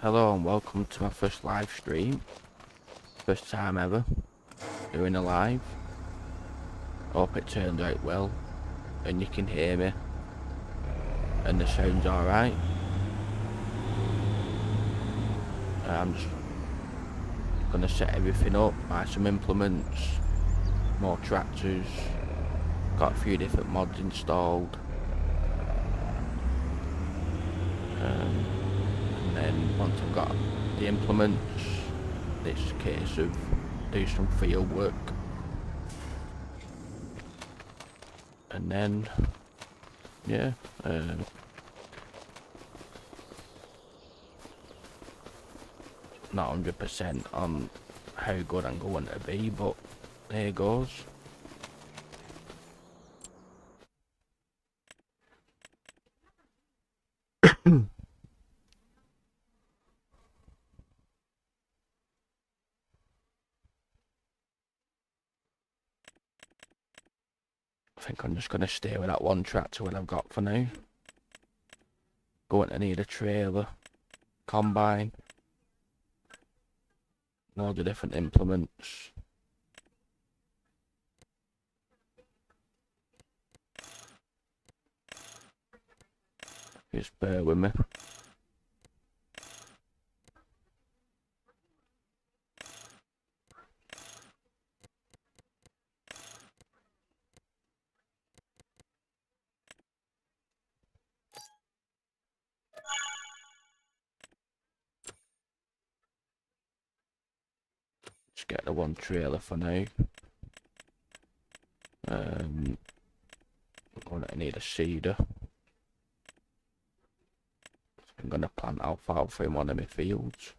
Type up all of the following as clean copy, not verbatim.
Hello and welcome to my first live stream. First time ever doing a live. Hope it turned out well and you can hear me and the sound's alright. I'm just gonna set everything up, buy some implements, more tractors, got a few different mods installed. And then once I've got the implements, it's a case of do some field work. And then, yeah, not 100% on how good I'm going to be, but there goes. I think I'm just going to stay with that one tractor that I've got for now. Going to need a trailer, combine, loads of different implements. Just bear with me. Just get the one trailer for now. I'm going to need a seeder. I'm going to plant alfalfa in one of my fields.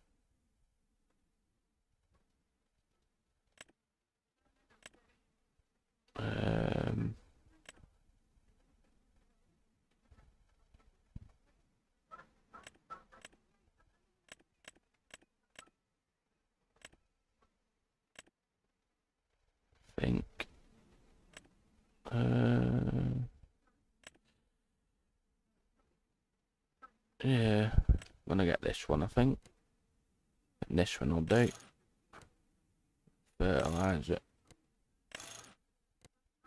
Think. Yeah, I'm gonna get this one, I think. And this one will do. Fertilise it.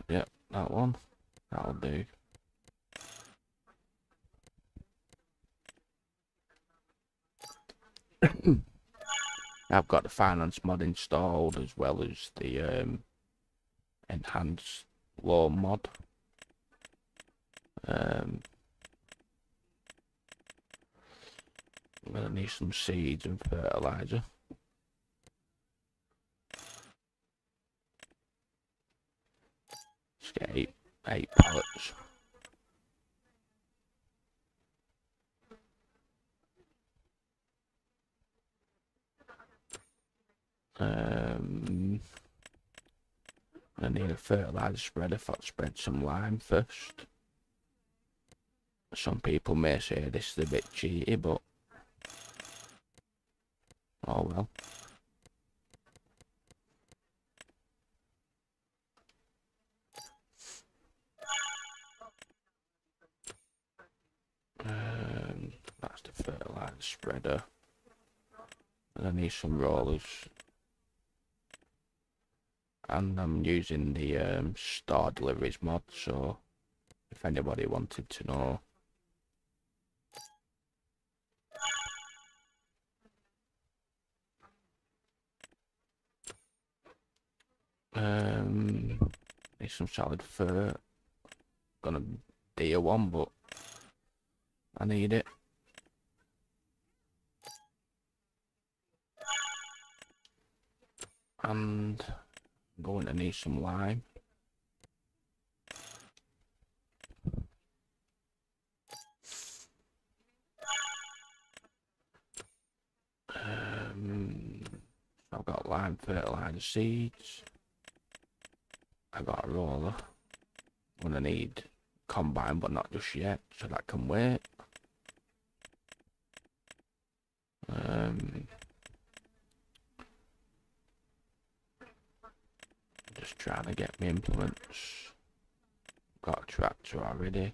Yep, that one. That'll do. I've got the finance mod installed as well as the enhanced lawn mod. I'm gonna need some seeds and fertilizer. Let's get eight pallets. I need a fertilizer spreader. I'll spread some lime first. Some people may say this is a bit cheaty, but oh well. That's the fertilizer spreader. And I need some rollers. And I'm using the star deliveries mod, so if anybody wanted to know. Need some solid fur. Gonna deer one, but I need it. And I'm going to need some lime. I've got lime fertilizer seeds. I got a roller. I'm gonna need combine, but not just yet, so that can wait. Just trying to get my implements. Got a tractor already.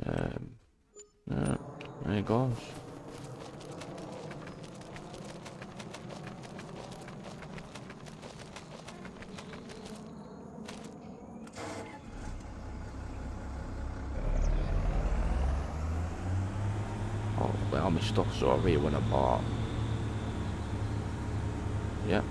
There it goes. Well, all my stuff's over here when I bought. Yep.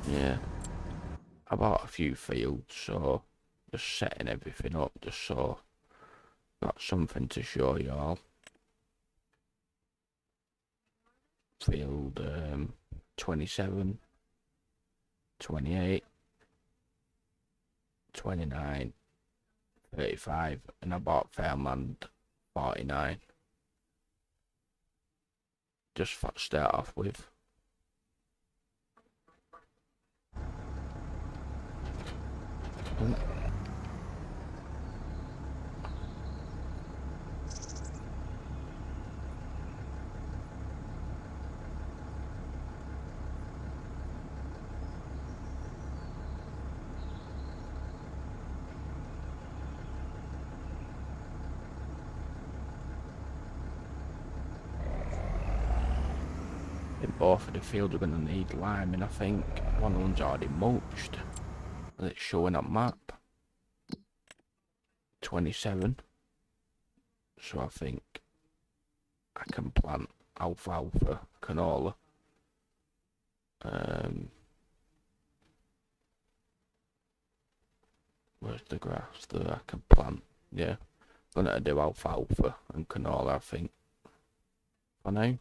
Yeah. I bought a few fields, so just setting everything up just so got something to show you all. Field 27, 28, 29, 35, and I bought farmland 49. Just to start off with. Ooh. Both of the fields are going to need liming, I think. One of them's already mulched. It's showing up map. 27. So I think I can plant alfalfa, canola. Where's the grass that I can plant? Yeah. Gonna do alfalfa and canola, I think. For now.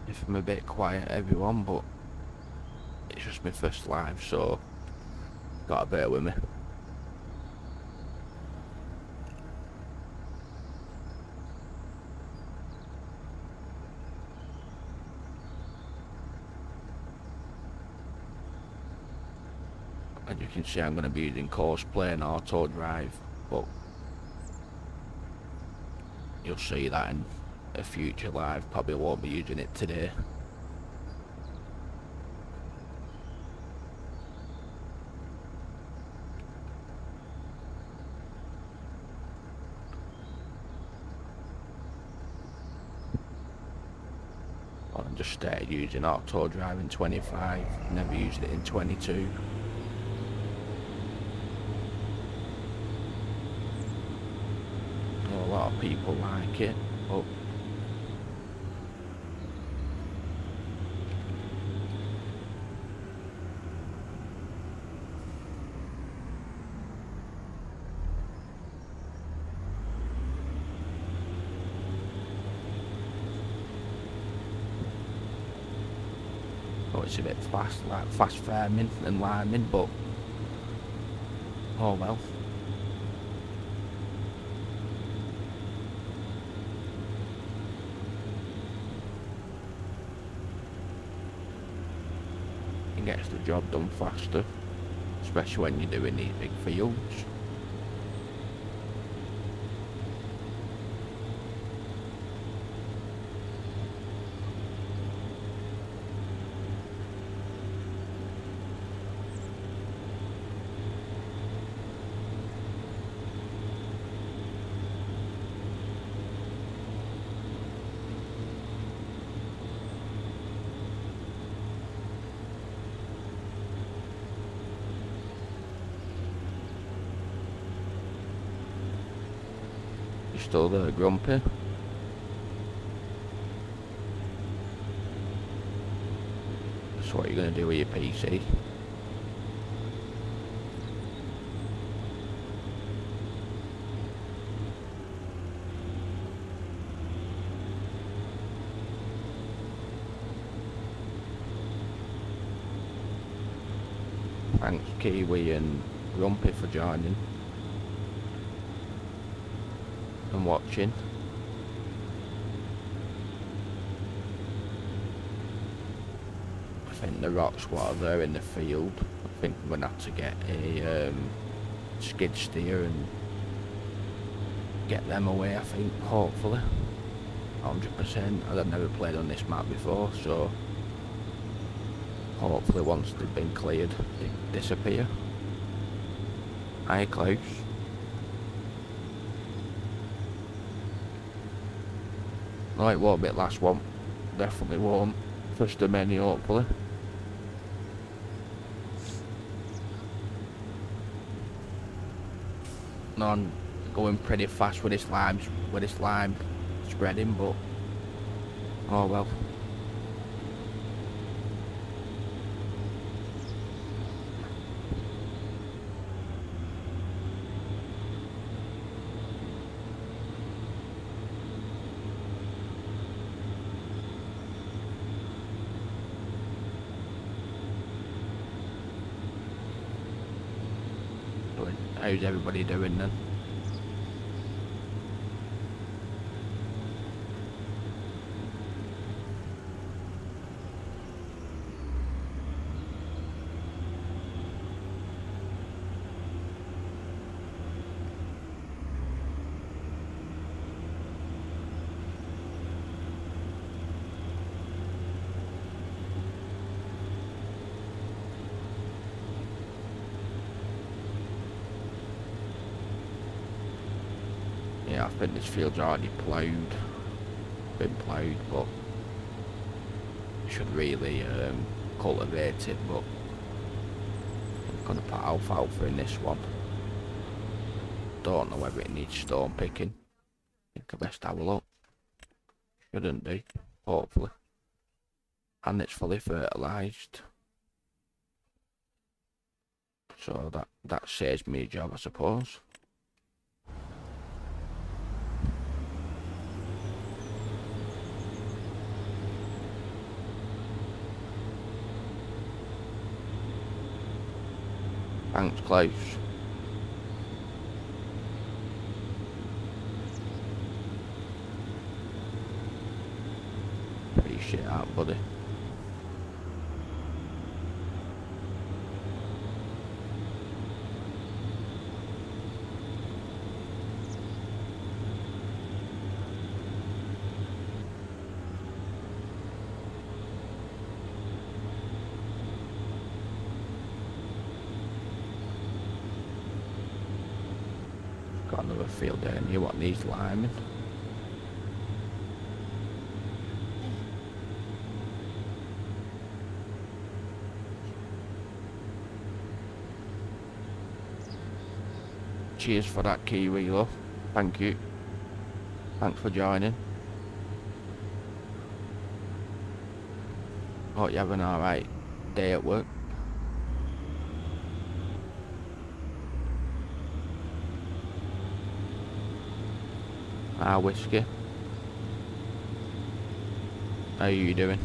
If I'm a bit quiet, everyone, but it's just my first live, so gotta bear with me. As you can see, I'm going to be using cosplay and auto drive, but you'll see that in a future live. Probably won't be using it today. I just started using auto drive in 25, never used it in 22. A lot of people like it, but it's a bit fast, like fast farming and liming, but oh well. It gets the job done faster, especially when you're doing these big fields. You still there, Grumpy? That's what you're going to do with your PC. Thanks Kiwi and Grumpy for joining and watching. think the rocks what are there in the field, I think I'm going to have to get a skid steer and get them away, I think, hopefully. 100%. I've never played on this map before, so hopefully once they've been cleared, they disappear. Hi, Klaus. No, it won't be the last one. Definitely won't. First of many, hopefully. No, I'm going pretty fast with this lime spreading, but oh well. How's everybody doing then? Yeah, I think this field's already been ploughed, but should really cultivate it, but I'm gonna put alfalfa in this one. Don't know whether it needs stone picking. I think I best have a look. Shouldn't do, hopefully. And it's fully fertilised. So that saves me a job, I suppose. Thanks, Klaus. Appreciate that, buddy. Got another field down here, what needs liming. Cheers for that, Kiwi, love. Thank you. Thanks for joining. Hope you have an alright day at work. Whiskey. How are you doing?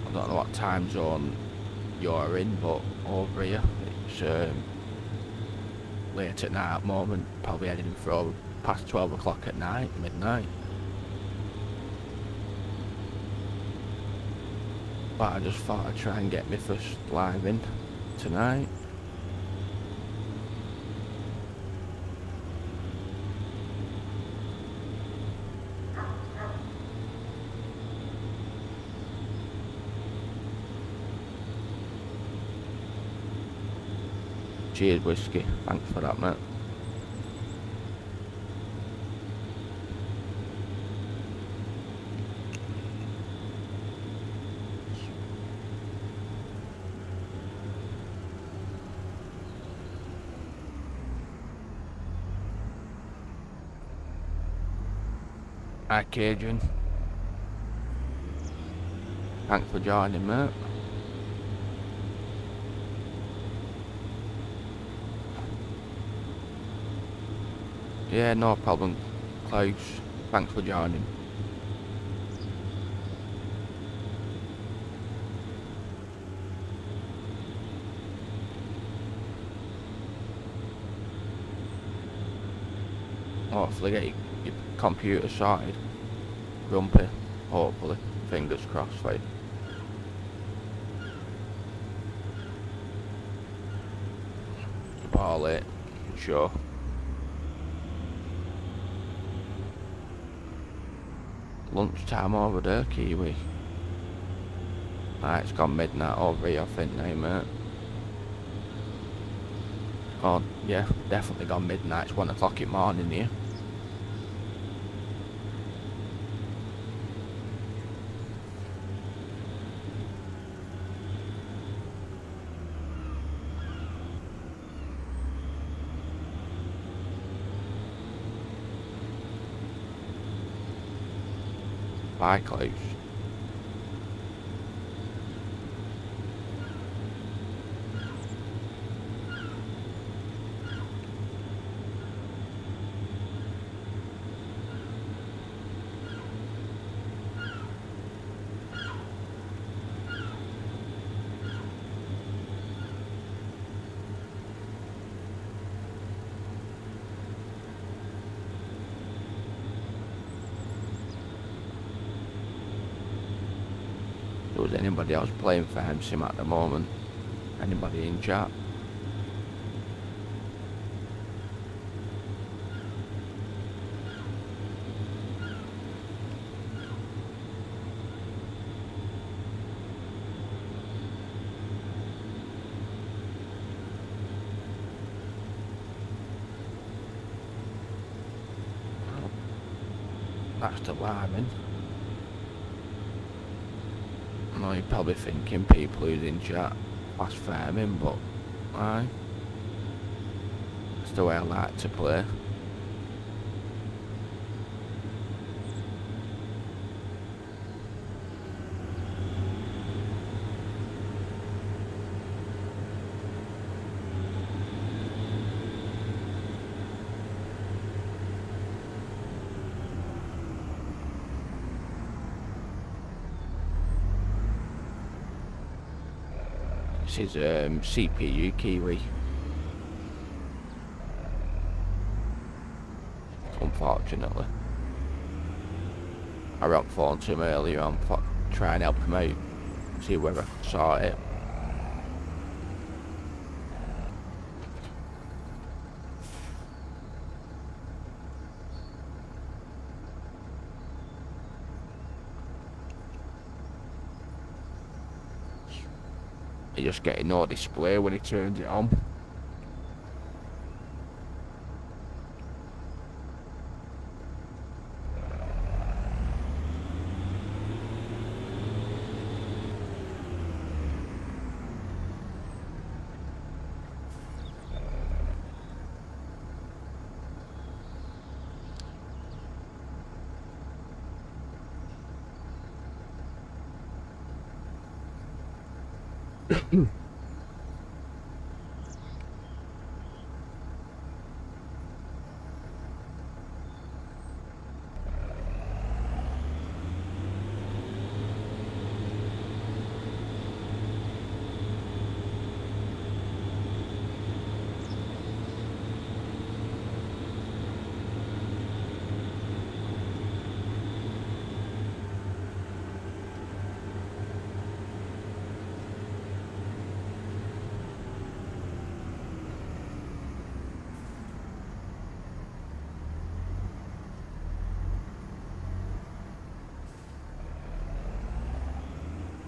I don't know what time zone you're in, but over here it's late at night at the moment, probably heading for past 12 o'clock at night, midnight. But I just thought I'd try and get my first live in tonight. Cheers, whiskey. Thanks for that, mate. Hi, Cajun. Thanks for joining, mate. Yeah, no problem, Klaus. Thanks for joining. hopefully get your computer sorted. Grumpy, hopefully. Fingers crossed, like. All it, sure. Lunchtime over there, Kiwi. It's gone midnight over here, I think now, mate. Oh, yeah, definitely gone midnight. It's 1 o'clock in the morning here. Bye, Klaus. Was anybody else playing Farm Sim at the moment? Anybody in chat? That's alarming. I know you're probably thinking people who's in chat fast farming, but aye, that's the way I like to play. This is CPU, Kiwi. Unfortunately. I rock phone to him earlier on, try and help him out, see whether I can sort it. He's just getting no display when he turns it on.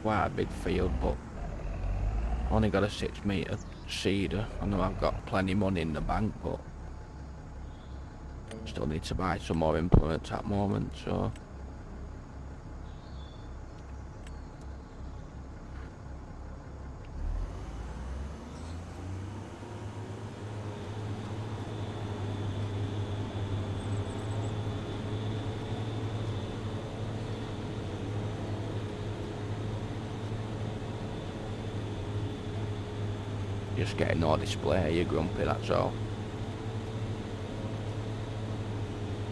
Quite a big field, but only got a 6 metre seeder. I know I've got plenty of money in the bank, but still need to buy some more implements at the moment, so just getting no display, you're grumpy, that's all.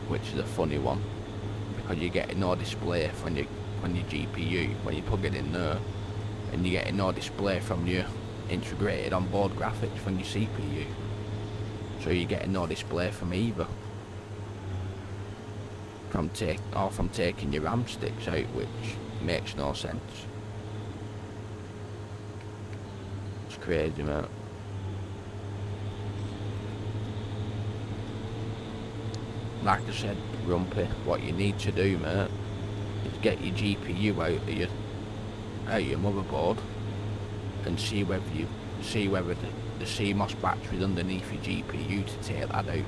Which is a funny one, because you're getting no display from your GPU when you plug it in there, and you're getting no display from your integrated onboard graphics from your CPU. So you're getting no display from either. from taking your ram sticks out, which makes no sense. It's crazy, mate. Like I said, Rumpy, what you need to do, mate, is get your GPU out of your motherboard and see whether the CMOS battery's underneath your GPU to take that out.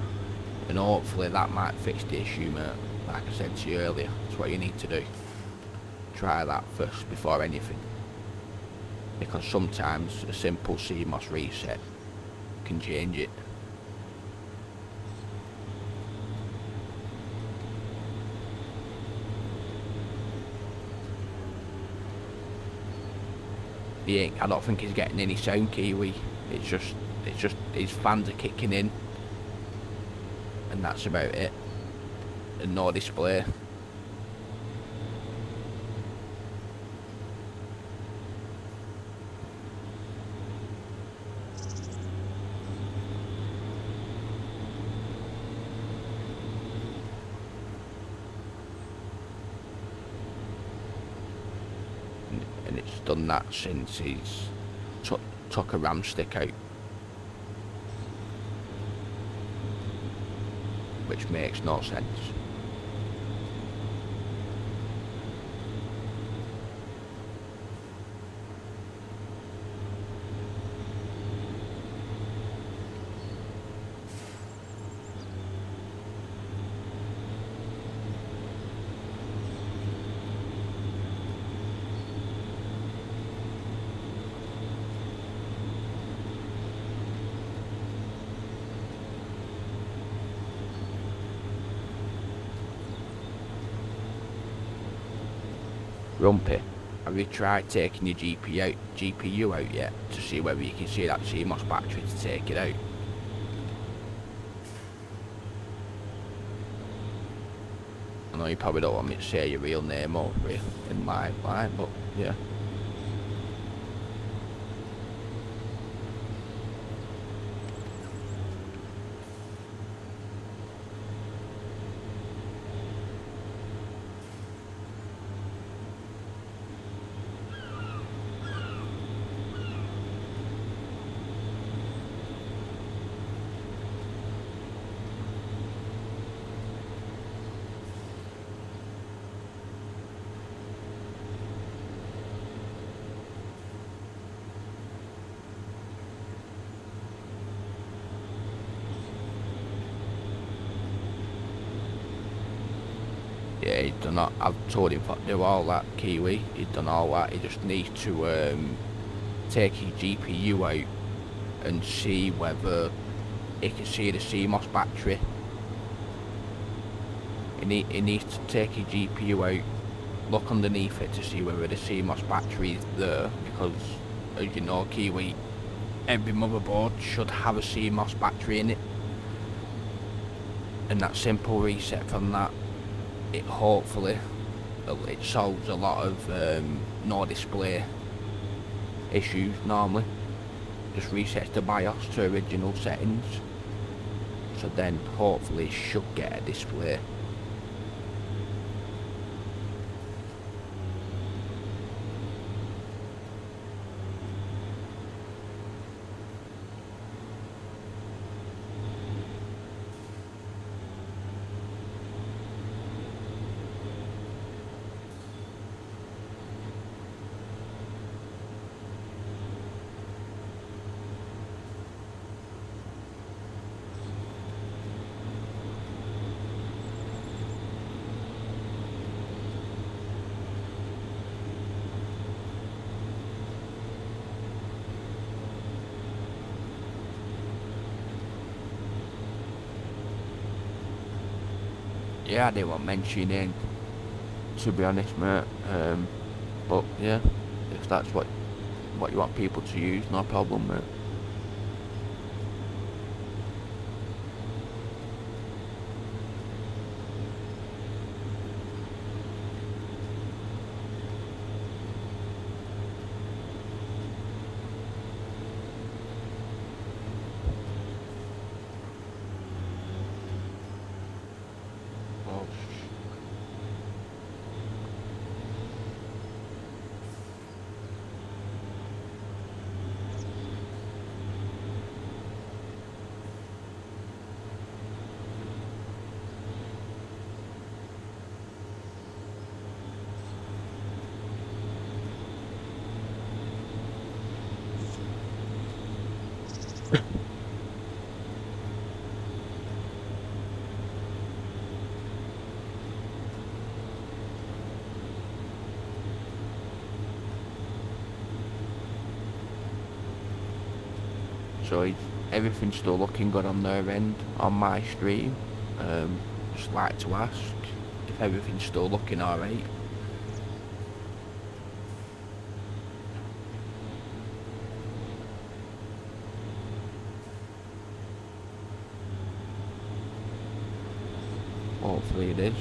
And hopefully that might fix the issue, mate. Like I said to you earlier, that's what you need to do. Try that first before anything. Because sometimes a simple CMOS reset can change it. I don't think he's getting any sound, Kiwi. It's just his fans are kicking in, and that's about it. And no display. And it's done that since he's took a ram stick out, which makes no sense. Rumpy, have you tried taking your GPU out yet to see whether you can see that CMOS battery to take it out? I know you probably don't want me to say your real name over here in my line, but yeah. Yeah, he's done that. I've told him to do all that, Kiwi. He's done all that. He just needs to take his GPU out and see whether he can see the CMOS battery. He needs to take his GPU out, look underneath it to see whether the CMOS battery is there, because, as you know, Kiwi, every motherboard should have a CMOS battery in it. And that simple reset from that, it hopefully it solves a lot of no display issues normally. Just resets the BIOS to original settings, so then hopefully it should get a display. Yeah, I didn't want to mention your name, to be honest, mate. But yeah, if that's what you want people to use, no problem, mate. Oh, So everything's still looking good on their end on my stream. Just like to ask if everything's still looking alright. Hopefully it is.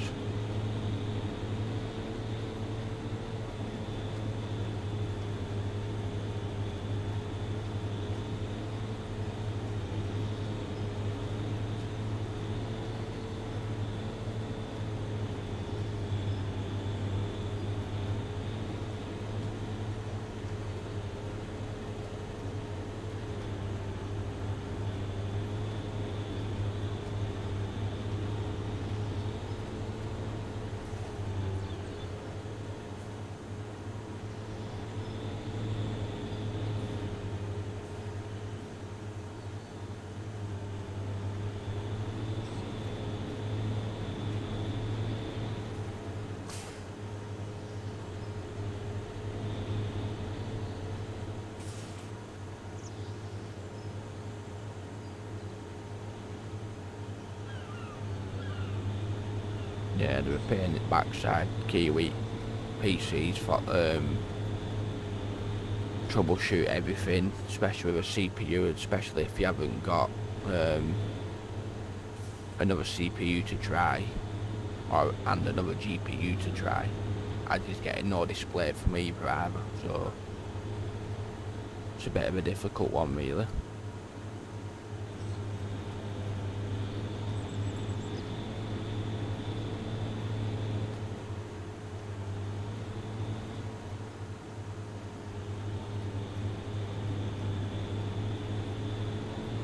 Yeah, they were paying it backside Kiwi PCs for troubleshoot everything, especially with a CPU, especially if you haven't got another CPU to try and another GPU to try. I just getting no display from either, so it's a bit of a difficult one really.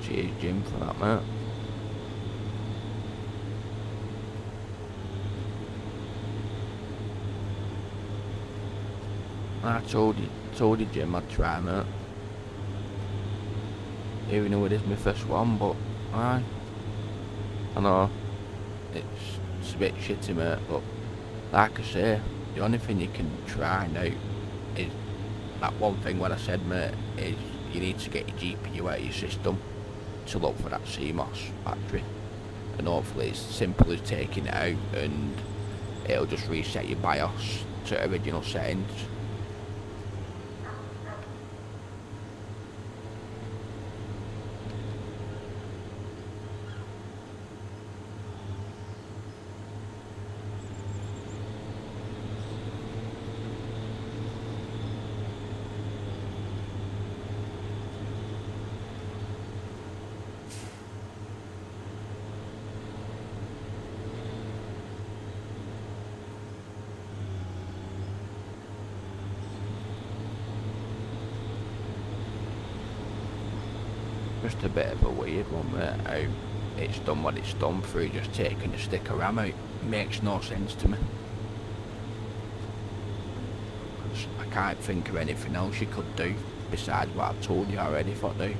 Cheers Jim for that, mate. I told you Jim I'd try, mate. Even though it is my first one, but I know it's a bit shitty, mate, but like I say, the only thing you can try now is that one thing what I said, mate, is you need to get your GPU out of your system to look for that CMOS battery, and hopefully it's simple as taking it out and it'll just reset your BIOS to original settings. Just a bit of a weird one, mate, how it's done what it's done through just taking the stick of RAM out. Makes no sense to me. I can't think of anything else you could do besides what I've told you already for do.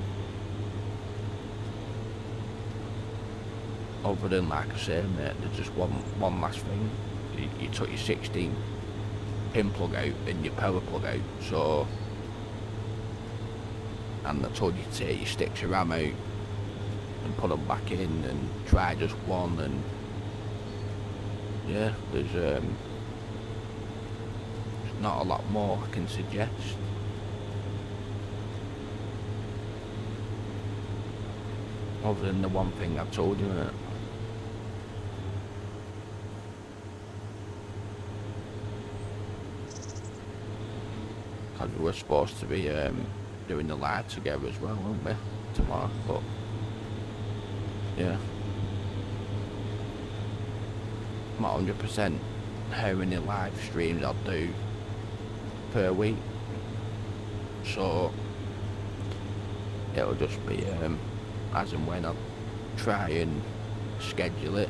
Other than, like I say, mate, there's just one last thing. You took your 16 pin plug out and your power plug out, so, and I told you to take your sticks of RAM out and put them back in and try just one, and yeah, there's not a lot more I can suggest. Other than the one thing I've told you, mate. Because we were supposed to be doing the live together as well, weren't we, tomorrow, but yeah. I'm not 100% how many live streams I'll do per week, so it'll just be as and when I try and schedule it.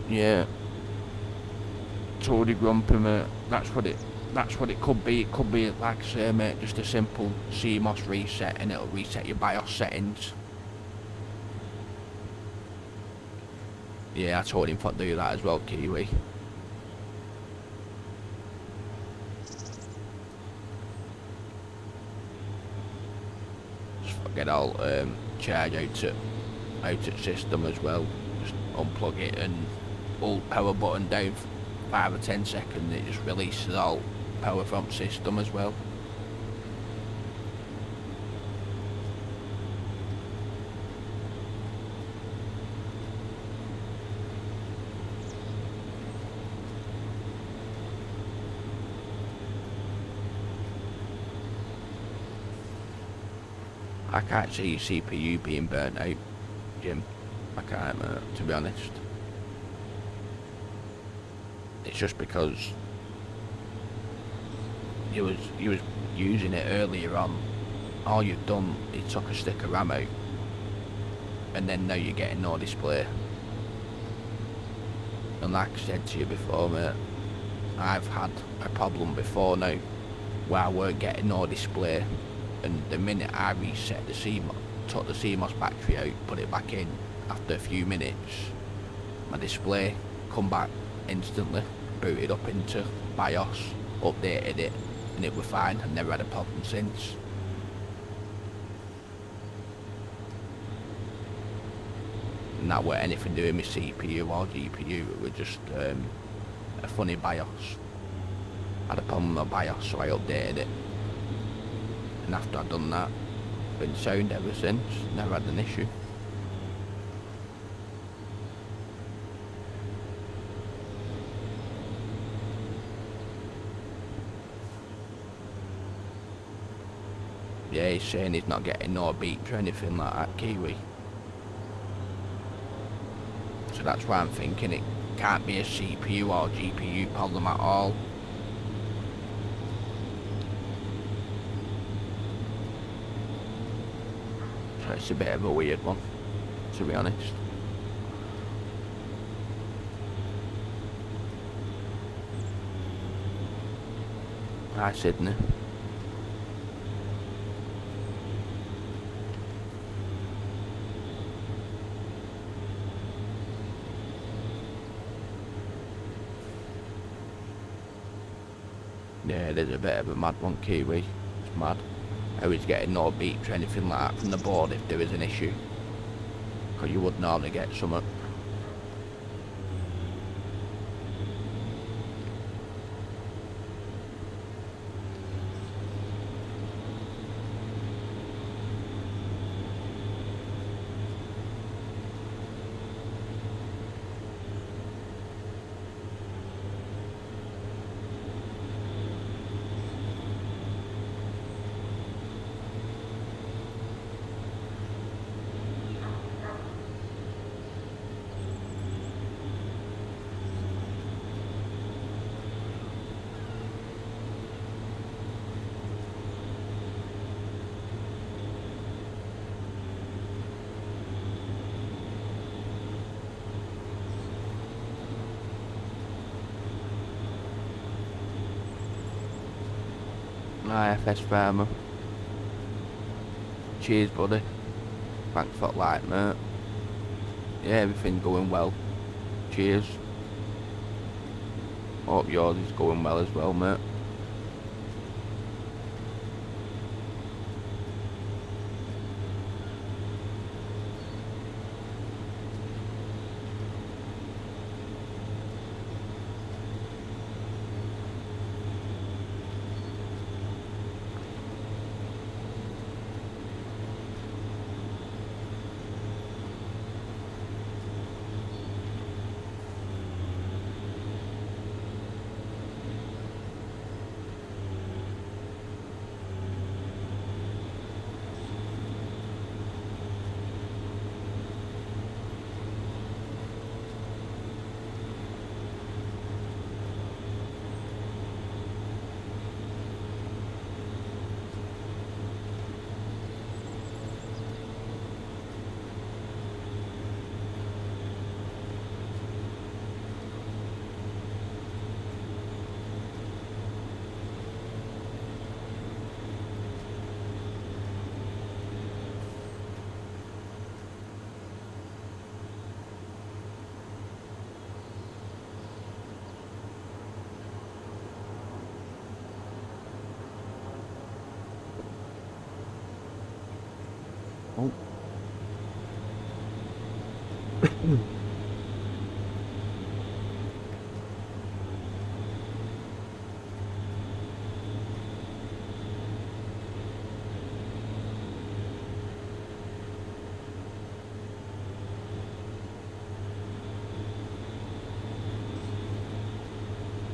Yeah, totally grumpy, mate. That's what it could be. It could be, like I say, mate, just a simple CMOS reset, and it'll reset your BIOS settings. Yeah, I told him to do that as well, Kiwi. Just get all charge out of system as well. Just unplug it and hold power button down for 5 or 10 seconds. It just releases all power from system as well. I can't see your CPU being burnt out, Jim. I can't, to be honest. It's just because you was using it earlier on. All you've done is took a stick of RAM out, and then now you're getting no display. And like I said to you before, mate, I've had a problem before now where I weren't getting no display, and the minute I reset the CMOS, took the CMOS battery out, put it back in, after a few minutes, my display come back instantly, booted up into BIOS, updated it, and it was fine. I've never had a problem since. And that weren't anything to do with my CPU or GPU, it was just a funny BIOS. I had a problem with my BIOS, so I updated it. And after I'd done that, been sound ever since, never had an issue. Yeah, he's saying he's not getting no beeps or anything like that, Kiwi. So that's why I'm thinking it can't be a CPU or GPU problem at all. So it's a bit of a weird one, to be honest. Hi, Sydney. Yeah, it is a bit of a mad one, Kiwi. It's mad. How he's getting no beeps or anything like that from the board if there is an issue. Because you would normally get some. IFS Farmer. Cheers, buddy. Thanks for the like, mate. Yeah, everything's going well. Cheers. Hope yours is going well as well, mate.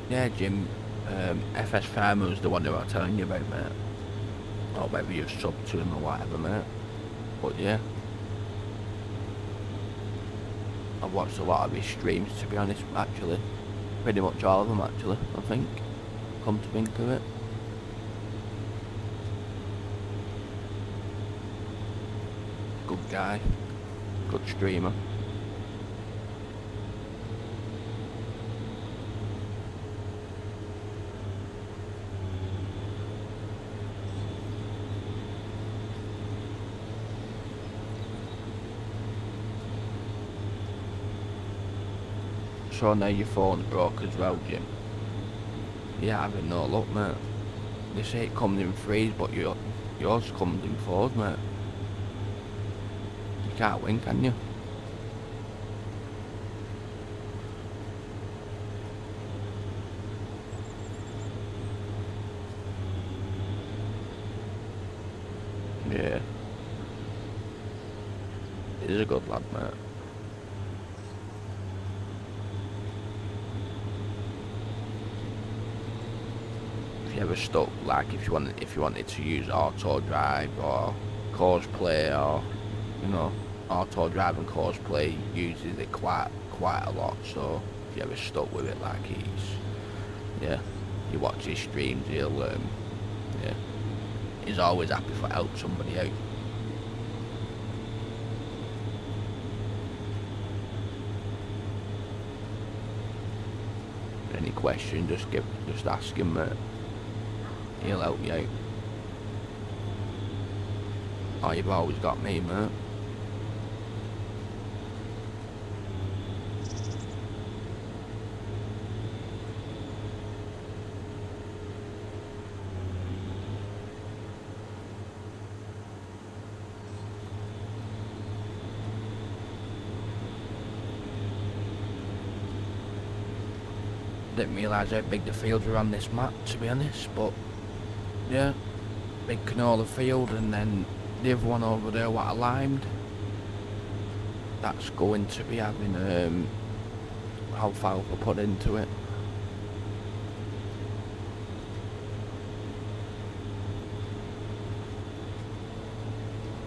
Yeah, Jim, FS Farmer was the one who I was telling you about, mate. Or maybe you sub to him or whatever, mate. But yeah, I've watched a lot of his streams, to be honest, actually. Pretty much all of them, actually, I think. Come to think of it. Good guy. Good streamer. So now your phone's broke as well, Jim. Yeah, having no luck, mate. They say it comes in threes, but yours comes in fours, mate. You can't win, can you? Yeah. He's a good lad, mate. If you ever stuck, like if you wanted to use auto drive or course play, or you know, auto drive and course play uses it quite a lot. So if you ever stuck with it, like yeah, you watch his streams, he'll yeah, he's always happy to help somebody out. Any question, just ask him, mate. He'll help you out. Oh, you've always got me, mate. Didn't realise how big the fields were on this map, to be honest, but yeah, big canola field, and then the other one over there what I limed, that's going to be having alfalfa put into it.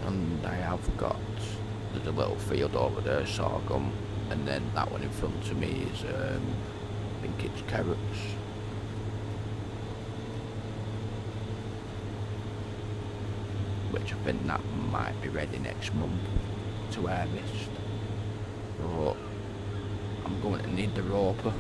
And I have got, there's a little field over there, sorghum, and then that one in front of me is I think it's carrots. Which I think that might be ready next month to harvest. So I'm going to need the roper.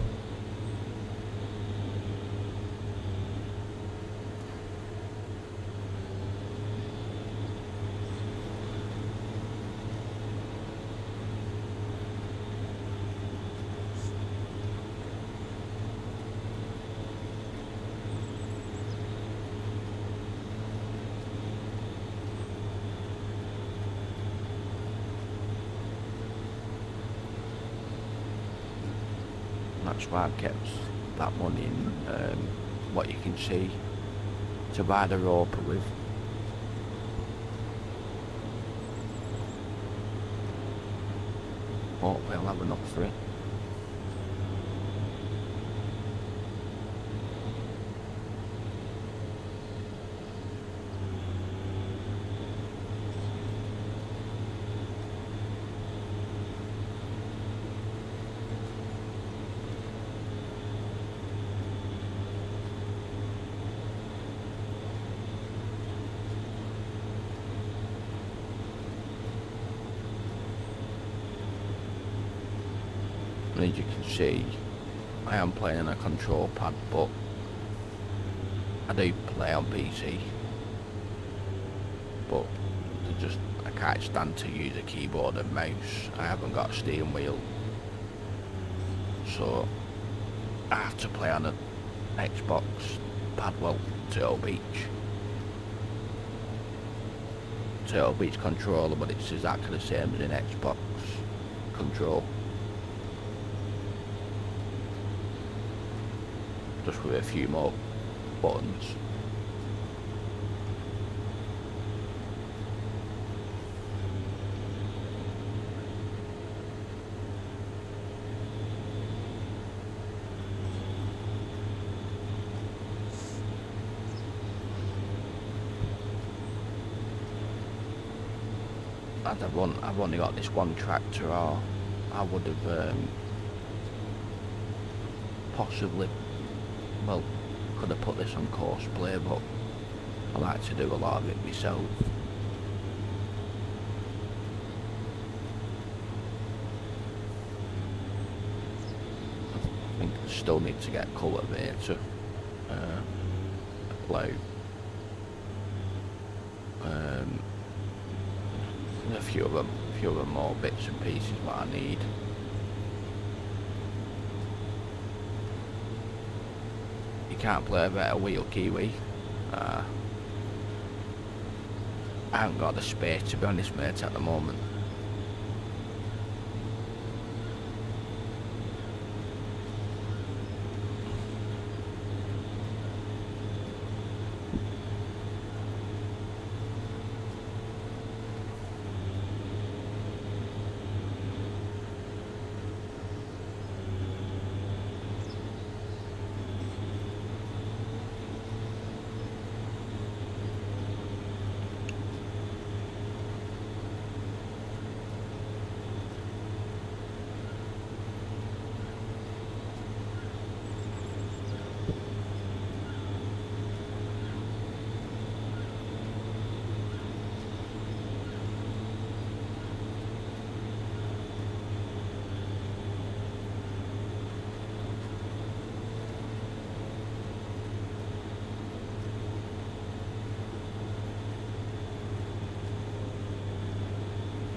That's why I've kept that money in what you can see to buy the roper with. Hopefully I'll have enough for it. And as you can see, I am playing on a control pad, but I do play on PC. But I can't stand to use a keyboard and mouse. I haven't got a steering wheel, so I have to play on an Xbox pad, well, Turtle Beach controller, but it's exactly the same as an Xbox control. Just with a few more buttons. And I've only got this one tractor, or I would have possibly, well, could have put this on Courseplay, but I like to do a lot of it myself. I think I still need to get a cultivator, a plough, and a few other more bits and pieces what I need. You can't play a better wheel kiwi. I haven't got the space, to be honest, mate, at the moment.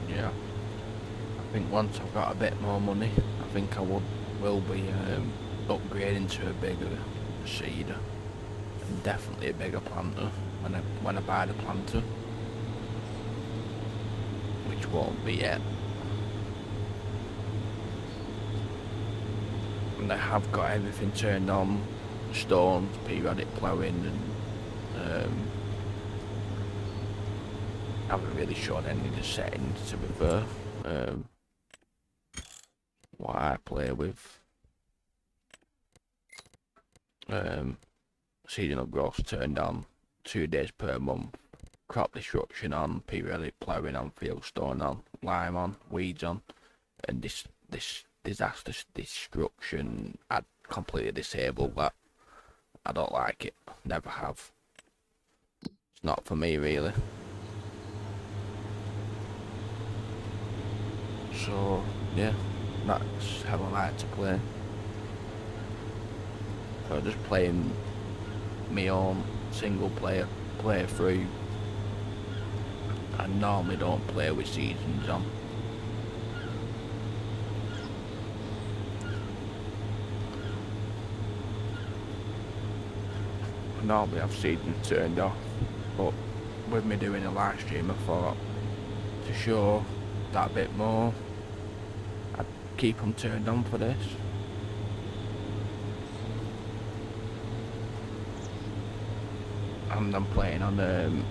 Yeah, I think once I've got a bit more money, I think I will be upgrading to a bigger seeder, and definitely a bigger planter when I buy the planter, which won't be yet. And I have got everything turned on, stones, periodic ploughing, and I haven't really shown any of the settings, to be fair. What I play with, seasonal growth turned on 2 days per month, crop destruction on, periodic ploughing on, field stone on, lime on, weeds on, and this disaster destruction, I'd completely disabled that. I don't like it, never have. It's not for me, really. So yeah, that's how I like to play. So just playing my own single player through. I normally don't play with seasons on. I normally have seasons turned off, but with me doing a live stream, I thought to show that bit more, I'd keep them turned on for this. And I'm playing on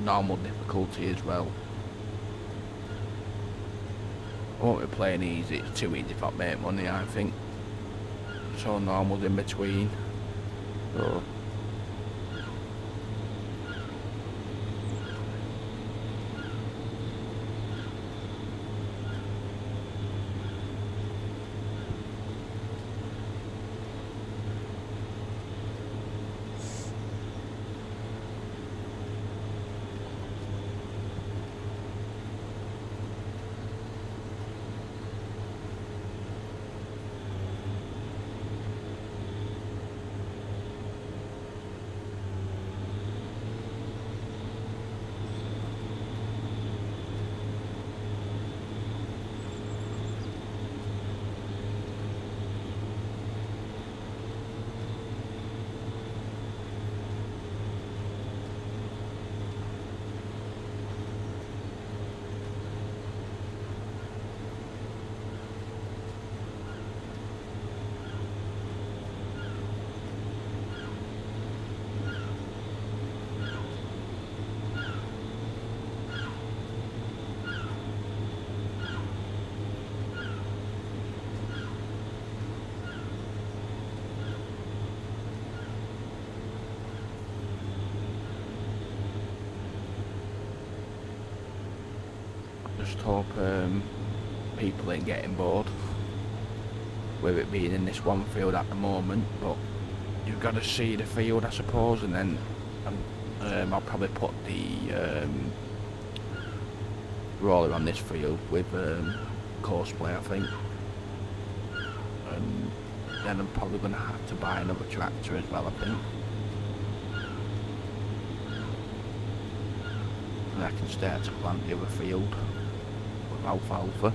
normal difficulty as well. I won't be playing easy, it's too easy if I make money, I think. So normal's in between. So hope people ain't getting bored with it being in this one field at the moment, but you've got to see the field, I suppose, and then I'll probably put the roller on this field with courseplay, I think, and then I'm probably going to have to buy another tractor as well, I think, and I can start to plant the other field with alfalfa.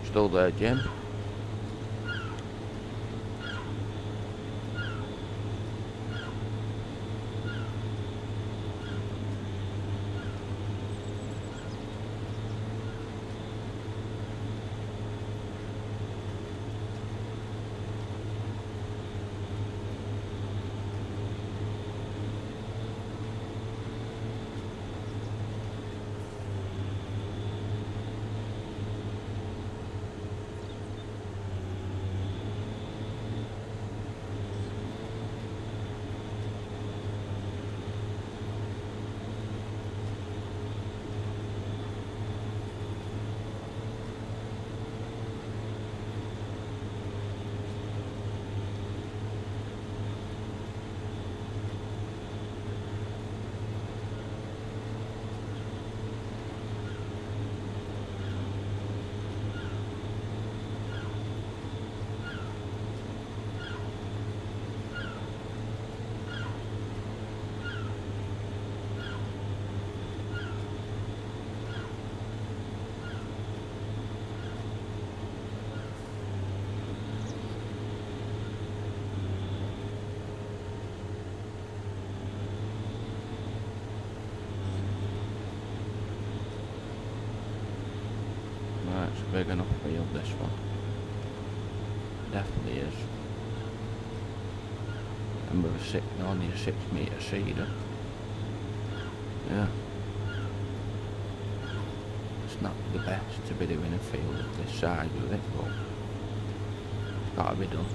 Still there, Jim? It's a big enough field, this one. Definitely is. And with only a 6 metre seeder. Yeah. It's not the best to be doing a field of this size with it, but it's got to be done.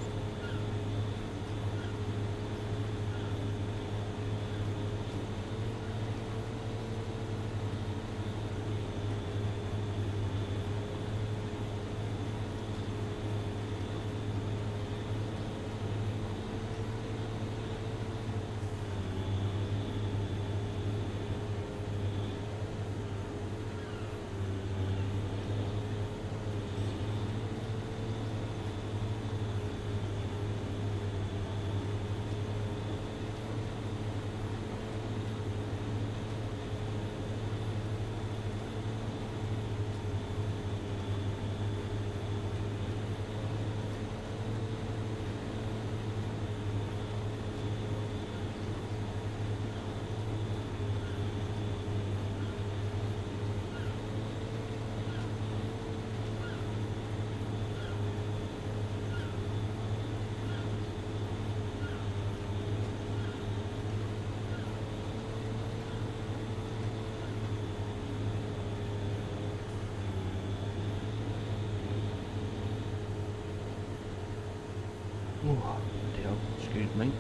Oh, dear, excuse me.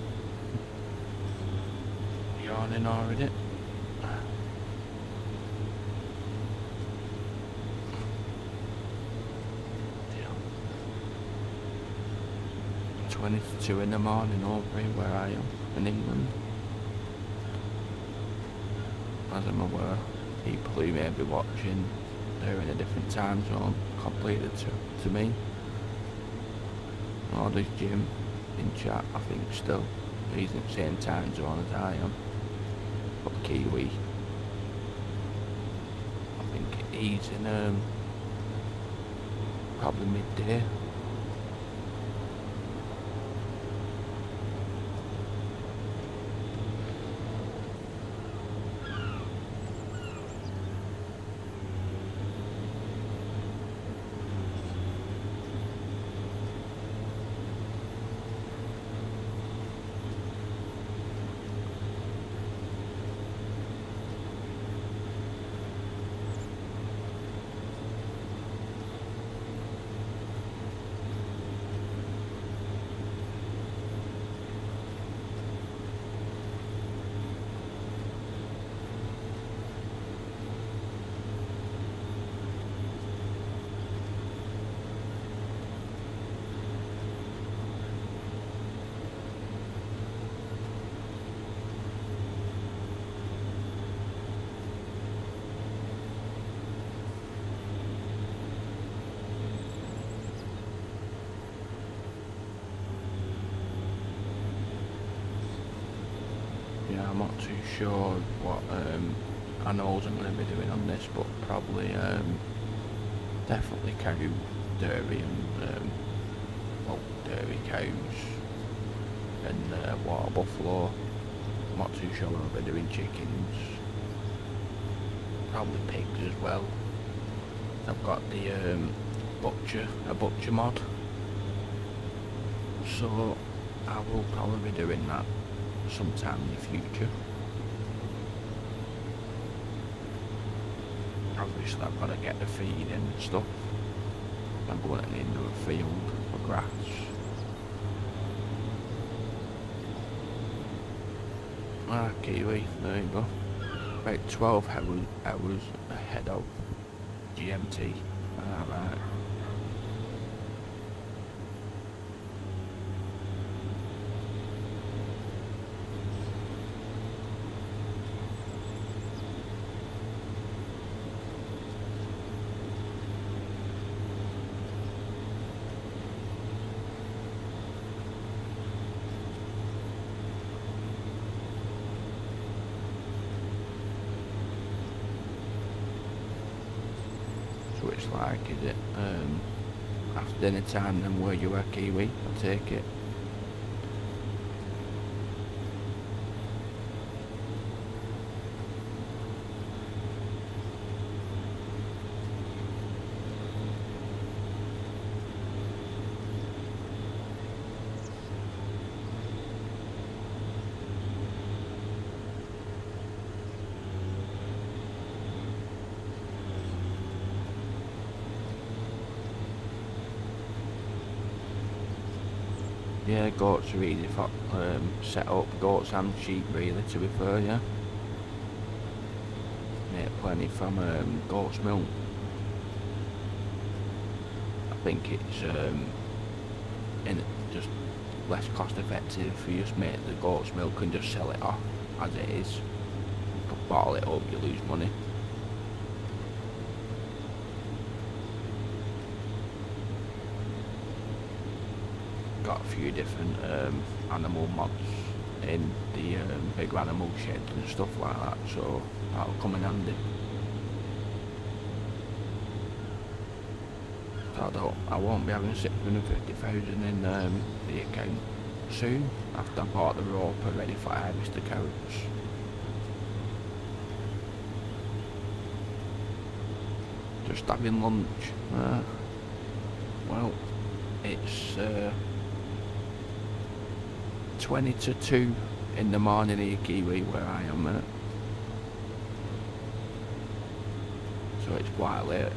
Yawning already. 22 in the morning over here where I am in England. As I'm aware, people who may be watching, they're in a different time zone completely to me. Or does Jim in chat, I think still. He's in the same time zone as I am. But Kiwi, I think he's in probably midday. Yeah, I'm not too sure what animals I'm going to be doing on this, but probably definitely cow, dairy and well, dairy cows and water buffalo. I'm not too sure what I'll be doing. Chickens, probably pigs as well. I've got the a butcher mod, so I will probably be doing that sometime in the future. Obviously I've got to get the feed in and stuff. I'm going into a field for grass. Ah, Kiwi, there you go. About 12 hours ahead of GMT. Alright. So it's like, is it after dinner time then where you are, Kiwi? I take it. Yeah, goats are easy for set up, goats and sheep really, to be fair, yeah. Make plenty from goat's milk. I think it's just less cost effective if you just make the goat's milk and just sell it off as it is. Bottle it up, you lose money. Got a few different animal mods in the big animal sheds and stuff like that, so that'll come in handy. So I won't be having 650,000 in the account soon after I bought the rope and ready for harvest the cows. Just having lunch. Well, it's 20 to 2 in the morning here, Kiwi, where I am. So it's quite late.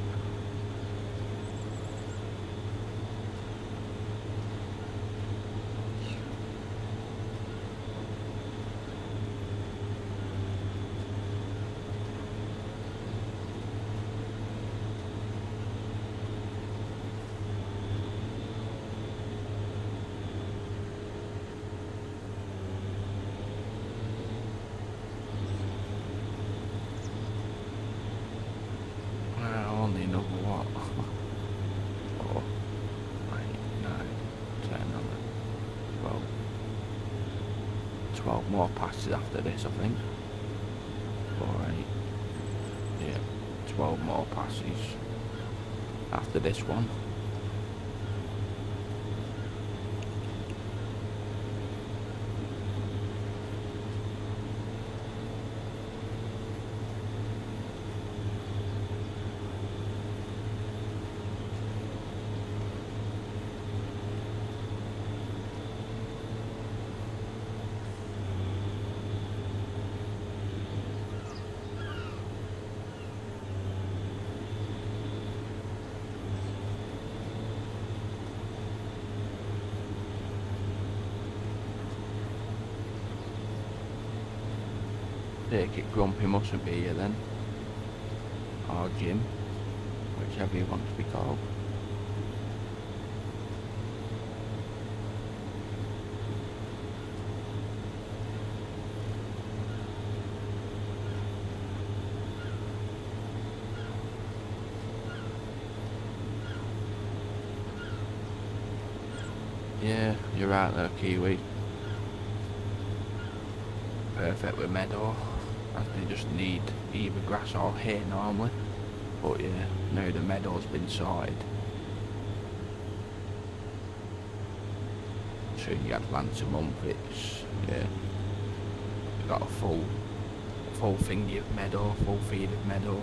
12 more passes after this, I think. Alright. Yeah, 12 more passes after this one. Take it Grumpy mustn't be here then. Or Jim, whichever you want to be called. Yeah, you're right there, Kiwi. Perfect with meadow, as they just need either grass or hay normally. But yeah, now the meadow's been sorted. Soon you had once a month, it's, yeah, you got a full thingy of meadow, full feed of meadow.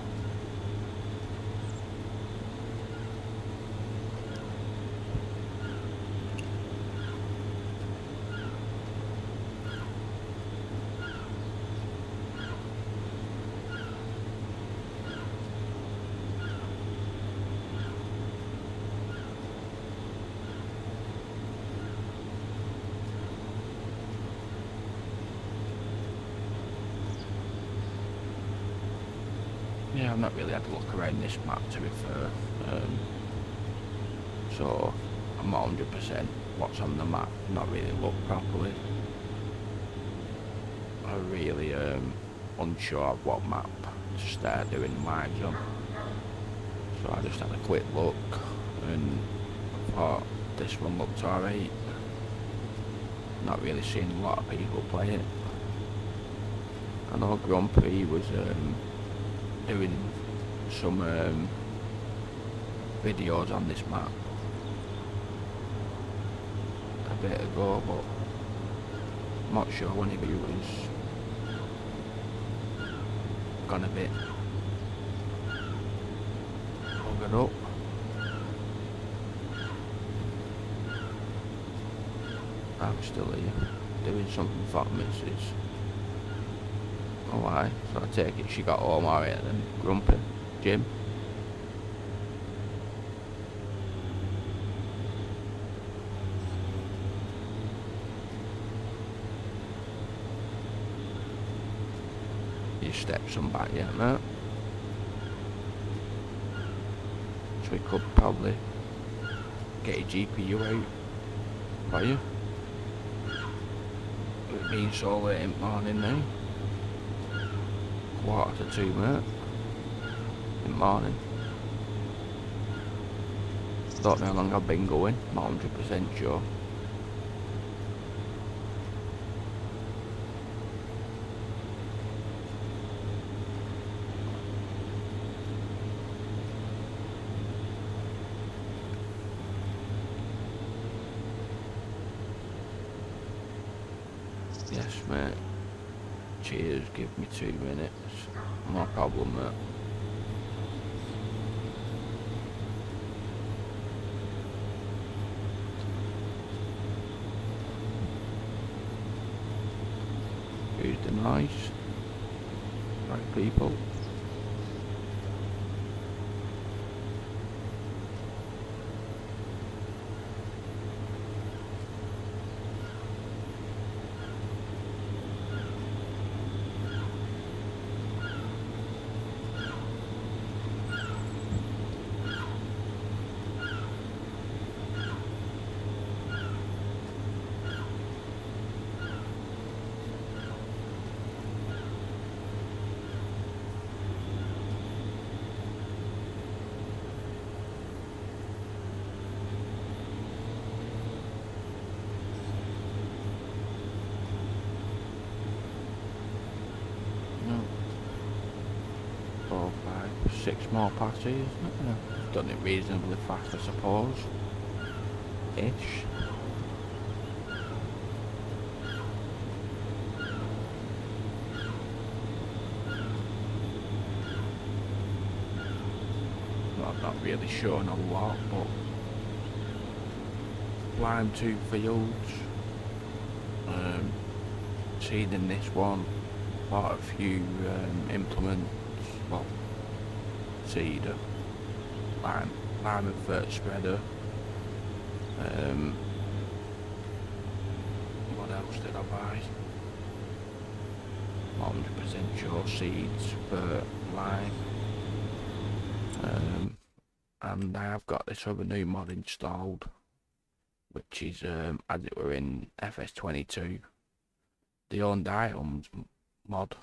Yeah, I've not really had a look around this map to be fair, so I'm not 100% what's on the map, not really looked properly. I'm really unsure of what map to start doing lives on, so I just had a quick look and thought this one looked alright. Not really seeing a lot of people play it. I know Grumpy was doing some videos on this map a bit ago, but I'm not sure when he was gone a bit buggered up. I'm still here doing something for Mrs. Oh, why? So I take it she got home alright then. Grumpy. Jim. Your stepson back yet, mate? So we could probably get your GPU out for you. With being so late in the morning now. 1:45, mate. In the morning. Don't know how long I've been going, not 100% sure. Yes, mate. Cheers, give me 2 minutes. No problem, mate. Who's the nice? Right people. 6 more passes, isn't it? Yeah. Done it reasonably fast, I suppose. Ish. Well, I'm not really showing a lot, but lime 2 fields. Seed in this one. Bought a few implements. Well, seeder, lime and vert spreader. What else did I buy? Not 100% sure. Seeds, vert, lime. And I have got this other new mod installed, which is as it were in FS22, the owned items mod,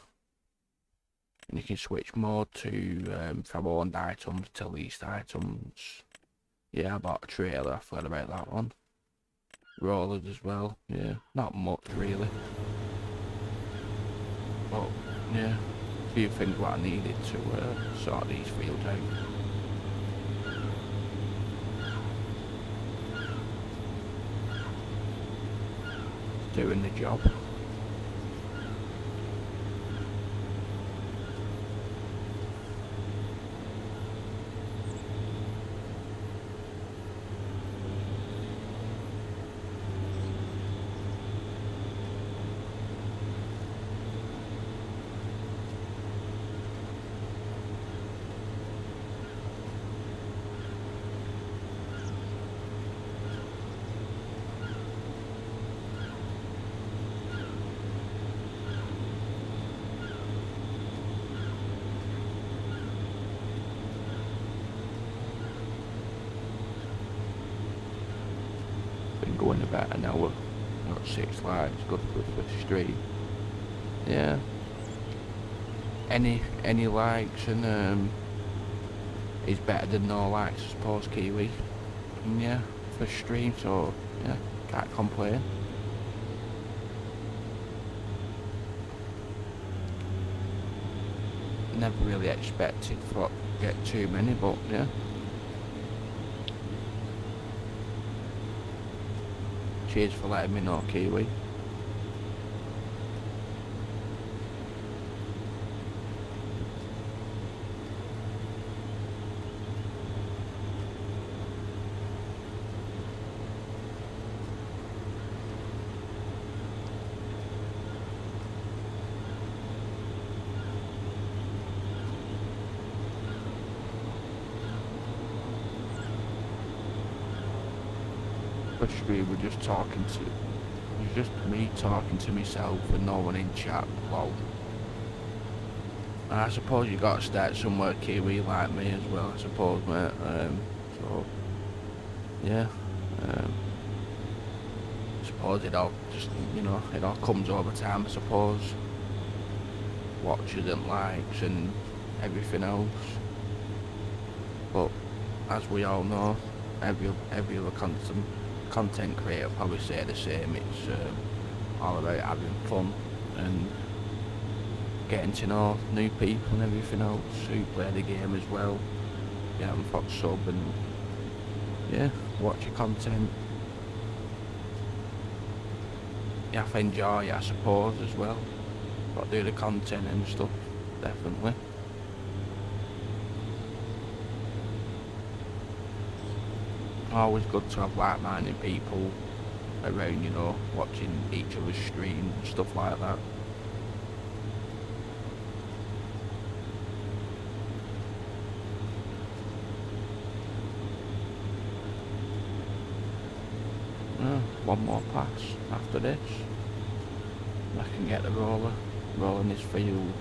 and you can switch mode to from owned items to leased items. Yeah, I bought a trailer, I forgot about that one. Rollers as well, yeah, not much really, but yeah, a few things what I needed to sort these fields out. Doing the job. Been going about an hour, got 6 likes, good for the first stream. Yeah, any likes and is better than no likes, I suppose, Kiwi. And yeah, first stream, so yeah, can't complain. Never really expected to get too many, but yeah. Cheers for letting me know, Kiwi. We were just talking to, it was just me talking to myself and no one in chat. Well, I suppose you got to start somewhere, Kiwi, like me as well, I suppose, mate. So yeah, I suppose it all just, you know, it all comes over time, I suppose. Watches and likes and everything else. But as we all know, every other content creator probably say the same. It's all about having fun and getting to know new people and everything else who play the game as well. Get them for sub and yeah, watch your content. You have to enjoy it, I suppose, as well. But do the content and stuff, definitely. Always good to have like-minded people around, you know, watching each other's stream and stuff like that. One more pass after this. I can get the roller rolling this field.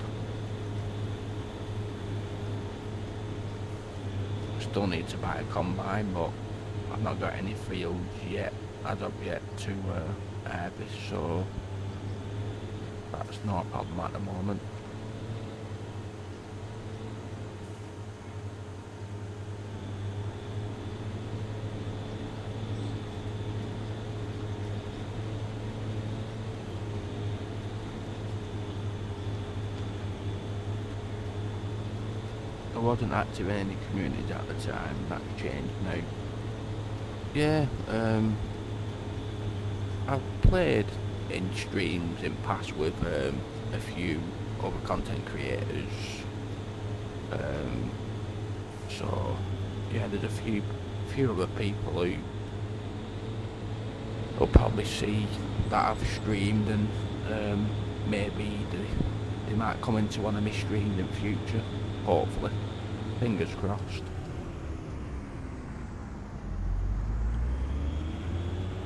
Still need to buy a combine, but I've not got any fields yet, as of yet, to harvest, so that's not a problem at the moment. wasn't active in any communities at the time. That's changed now. Yeah, I've played in streams in past with a few other content creators. So yeah, there's a few other people who will probably see that I've streamed, and maybe they might come into one of my streams in future. Hopefully, fingers crossed.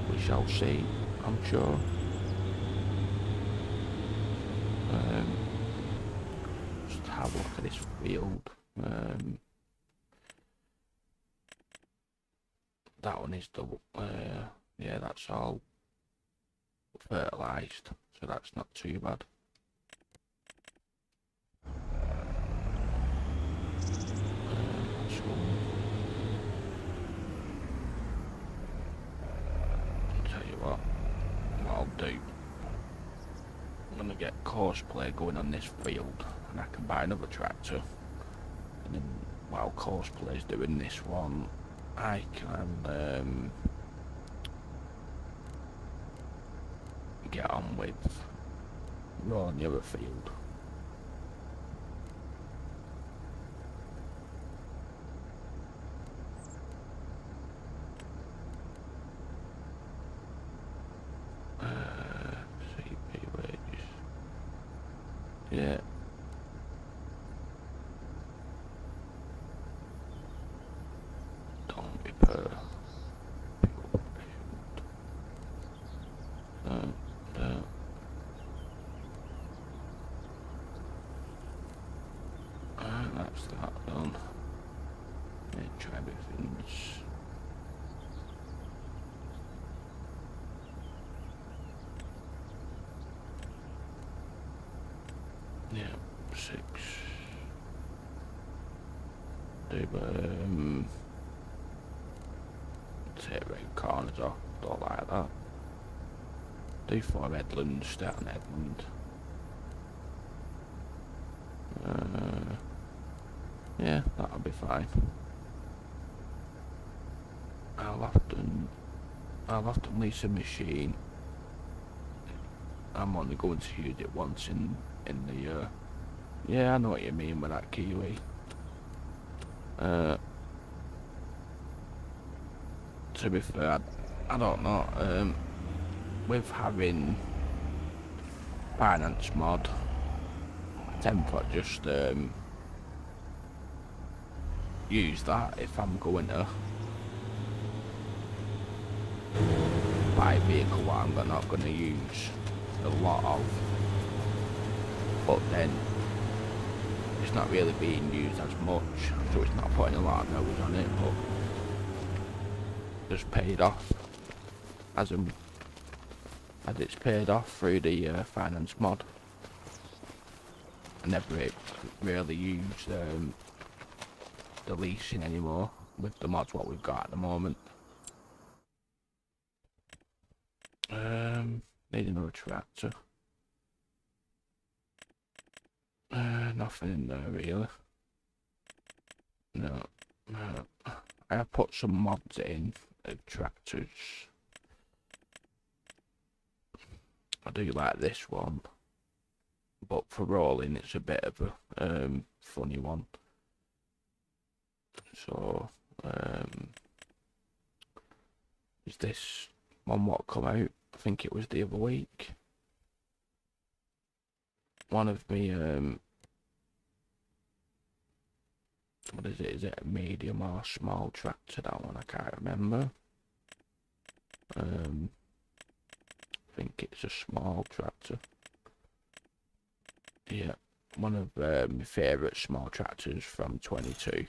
We shall see, I'm sure. Just have a look at this field. That one is double. Yeah, that's all fertilised, so that's not too bad. I'll tell you what I'll do. I'm gonna get cosplay going on this field, and I can buy another tractor. And then while cosplay's doing this one, I can get on with rolling the other field. CP wages. Yeah. Don't repair. That's that done. Yeah, try everything's. Yeah, 6. Do take red corners off, don't like that. Do 4 headlands, start an headland. Yeah, that'll be fine. I'll often lease a machine. I'm only going to use it once in the year. Yeah, I know what you mean with that Kiwi. To be fair, I don't know. With having finance mod, I tend to just use that if I'm going to buy a vehicle what I'm not going to use a lot of, but then it's not really being used as much, so it's not putting a lot of hours on it, but just paid off as it's paid off through the finance mod. I never really use the leasing anymore with the mods what we've got at the moment. Need another tractor. Nothing in there really. No. I have put some mods in of tractors. I do like this one, but for rolling it's a bit of a funny one. So is this one what come out? I think it was the other week. One of me what is it? Is it a medium or small tractor? That one I can't remember. I think it's a small tractor. Yeah, one of my favourite small tractors from 22.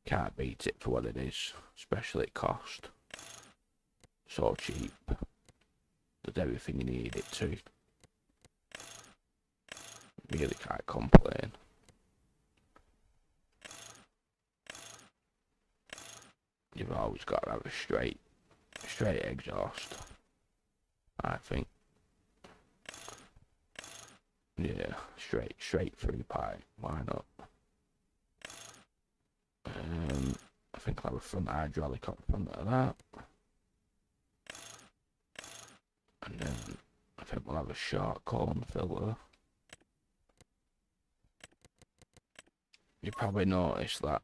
Can't beat it for what it is, especially at cost. So cheap. Does everything you need it to. Really can't complain. You've always got to have a straight exhaust, I think. Yeah, straight through pipe. Why not? think I'll have a front hydraulic up front of that. And then I think we'll have a short cone filter. You probably noticed that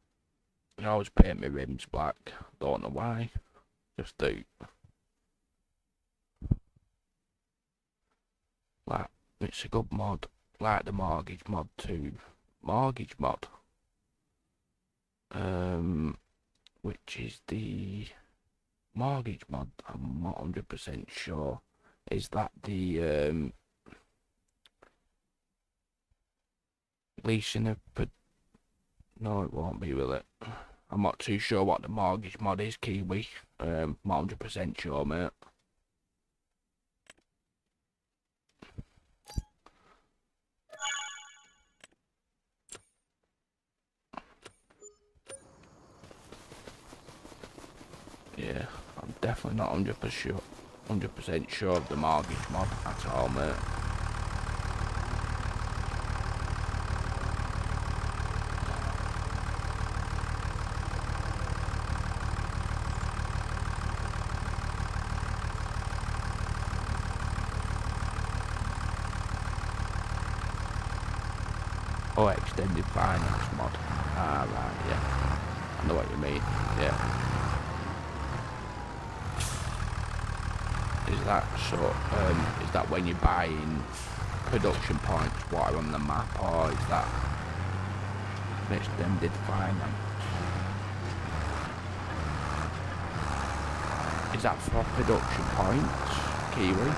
I always paint my rims black. Don't know why. Just do. Like, it's a good mod. Like the mortgage mod too. Mortgage mod. Which is the mortgage mod. I'm not 100% sure. Is that the leasing a? No, it won't be, will it? I'm not too sure what the mortgage mod is, Kiwi. Not 100% sure, mate. Yeah, I'm definitely not 100% sure of the mortgage mod at all, mate. Oh, extended finance mod. Ah, right, yeah. I know what you mean, yeah. Is that is that when you're buying production points, what are on the map, or is that extended finance? Is that for production points, Kiwi?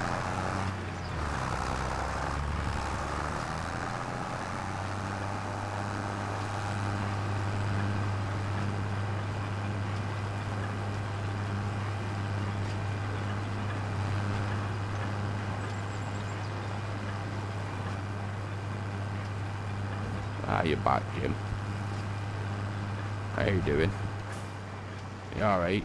Ah, you're back, Jim. How you doing? You alright?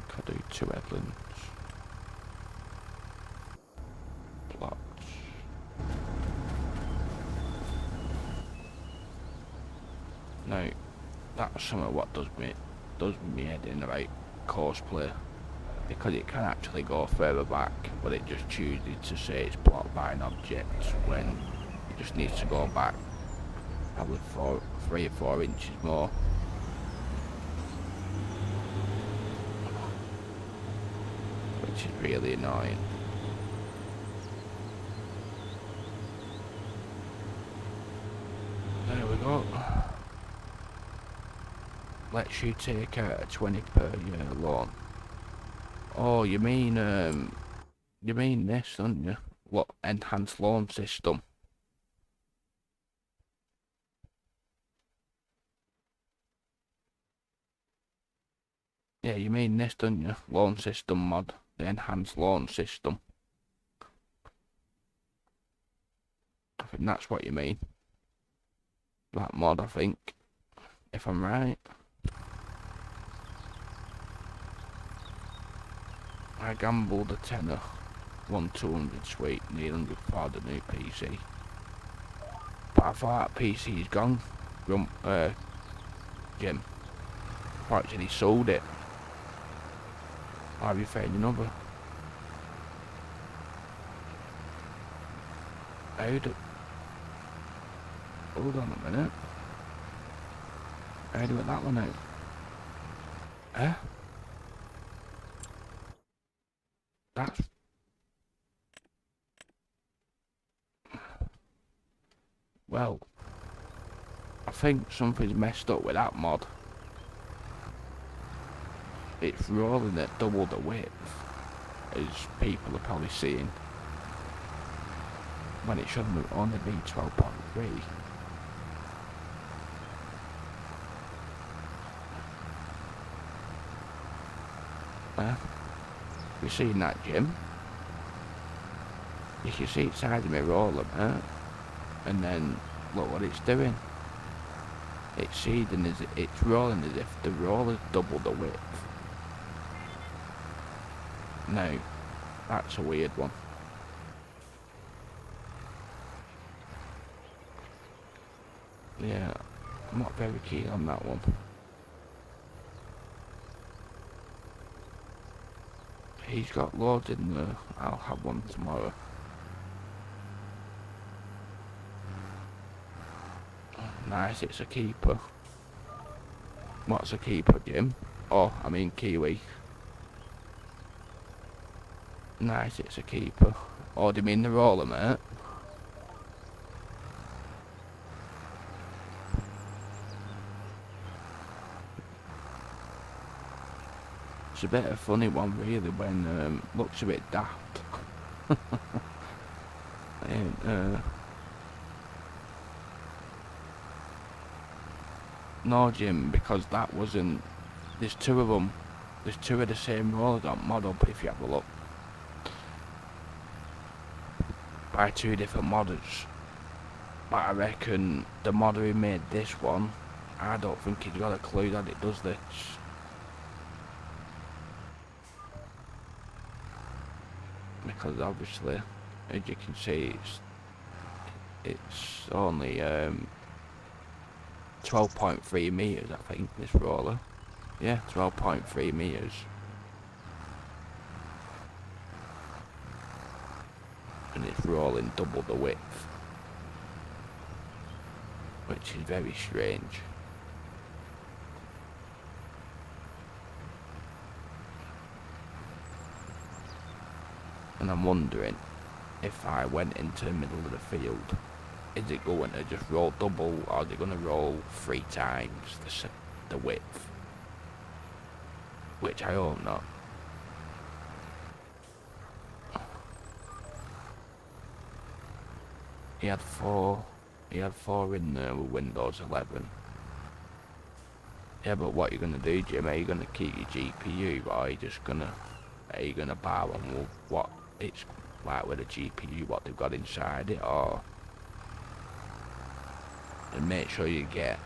Could do 2 headlands. Plots. Now, that's something what does me head in the right cosplay, because it can actually go further back, but it just chooses to say it's blocked by an object when it just needs to go back probably 3 or 4 inches more. Which is really annoying. There we go. Lets you take out a 20 per year loan. Oh, you mean this, don't you? What, enhanced loan system? Yeah, you mean this, don't you? Loan system mod, the enhanced loan system. I think that's what you mean. That mod, I think, if I'm right. I gambled a tenner, won 200 sweet, and 800 for the new PC. But I thought that PC's gone, Jim. I thought he sold it. Or have you found another? Hold on a minute. How do I that one out? Eh? That's... Well, I think something's messed up with that mod. It's rolling at double the width, as people are probably seeing, when it should only be 12.3. You seen that, Jim? You can see it's side of me roller, and then look what it's doing. It's seeding as it's rolling as if the roller's double the width. Now, that's a weird one. Yeah, I'm not very keen on that one. He's got loads in there. I'll have one tomorrow. Nice, it's a keeper. What's a keeper, Jim? Oh, I mean Kiwi. Nice, it's a keeper. Oh, do you mean the roller, mate? It's a bit of a funny one, really, when looks a bit daft. And, no, Jim, because that wasn't. There's two of them. There's two of the same rollers on model, if you have a look. By two different modders. But I reckon the modder who made this one, I don't think he's got a clue that it does this. Because obviously, as you can see, it's only 12.3 meters, I think, this roller. Yeah, 12.3 meters. And it's rolling double the width, which is very strange. And I'm wondering, if I went into the middle of the field, is it going to just roll double, or is it going to roll 3 times the width? Which I hope not. He had four in there with Windows 11. Yeah, but what are you gonna do, Jim? Are you gonna keep your GPU, or are you just gonna buy one with what it's like with a GPU, what they've got inside it, or and make sure you get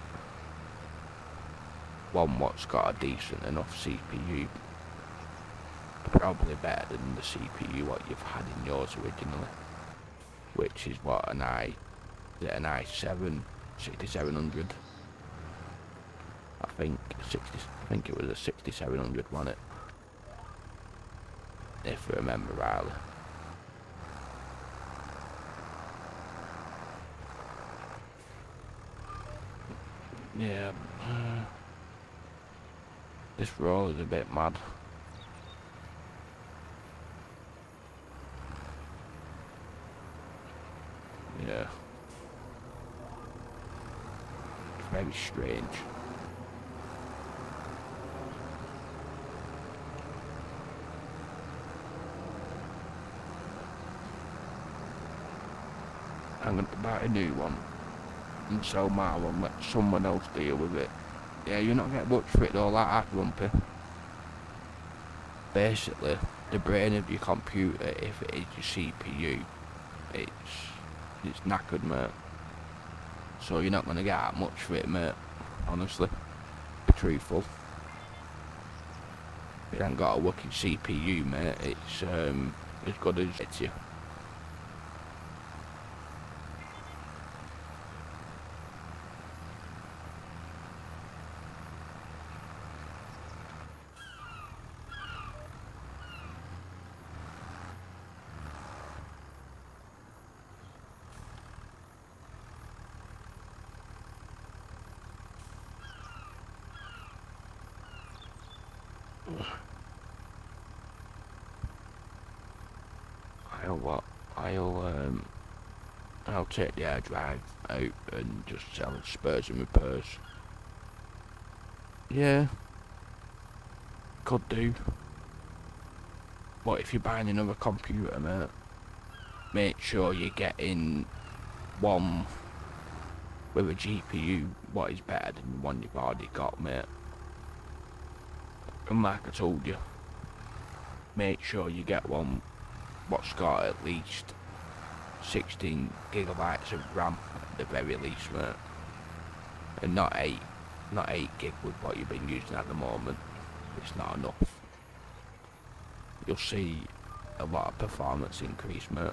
one what's got a decent enough CPU, probably better than the CPU what you've had in yours originally, which is what an i7 6700. I think it was a 6700 one, it, if I remember rightly. Yeah, this roll is a bit mad. Yeah, it's very strange. I'm going to buy a new one and sell my one, let someone else deal with it. Yeah, you not get much for it though, like that, Grumpy. Basically, the brain of your computer, if it is your CPU, it's knackered, mate. So you're not going to get that much for it, mate. Honestly, be truthful. If you ain't got a working CPU, mate, it's as good as it's you. I'll take the air drive out and just sell it spares and repairs. Yeah, could do. But if you're buying another computer, mate, make sure you're getting one with a GPU what is better than the one you've already got, mate. And like I told you, make sure you get one what's got at least 16 gigabytes of RAM at the very least, mate. and not 8 gig with what you've been using at the moment. It's not enough. You'll see a lot of performance increase, mate.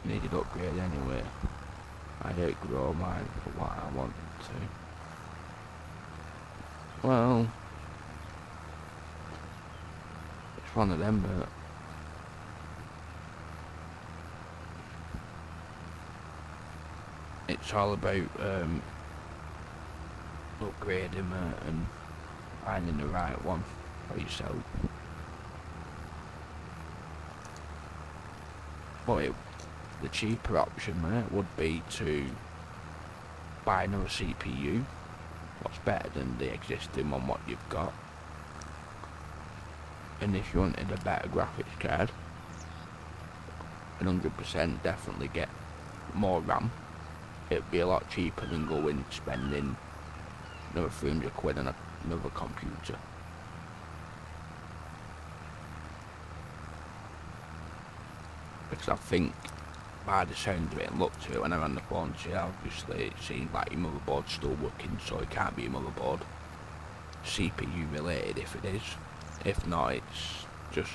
Needed upgrade anyway. I don't grow mine for what I want to. Well, it's one of them, but it's all about upgrading and finding the right one for yourself. But the cheaper option, mate, would be to buy another CPU. What's better than the existing one what you've got. And if you wanted a better graphics card, 100% definitely get more RAM. It'd be a lot cheaper than going spending another 300 quid on another computer. Because I think, by the sound of it and look to it, when I ran the phone to you, obviously it seemed like your motherboard's still working, so it can't be a motherboard. CPU related if it is. If not, it's just,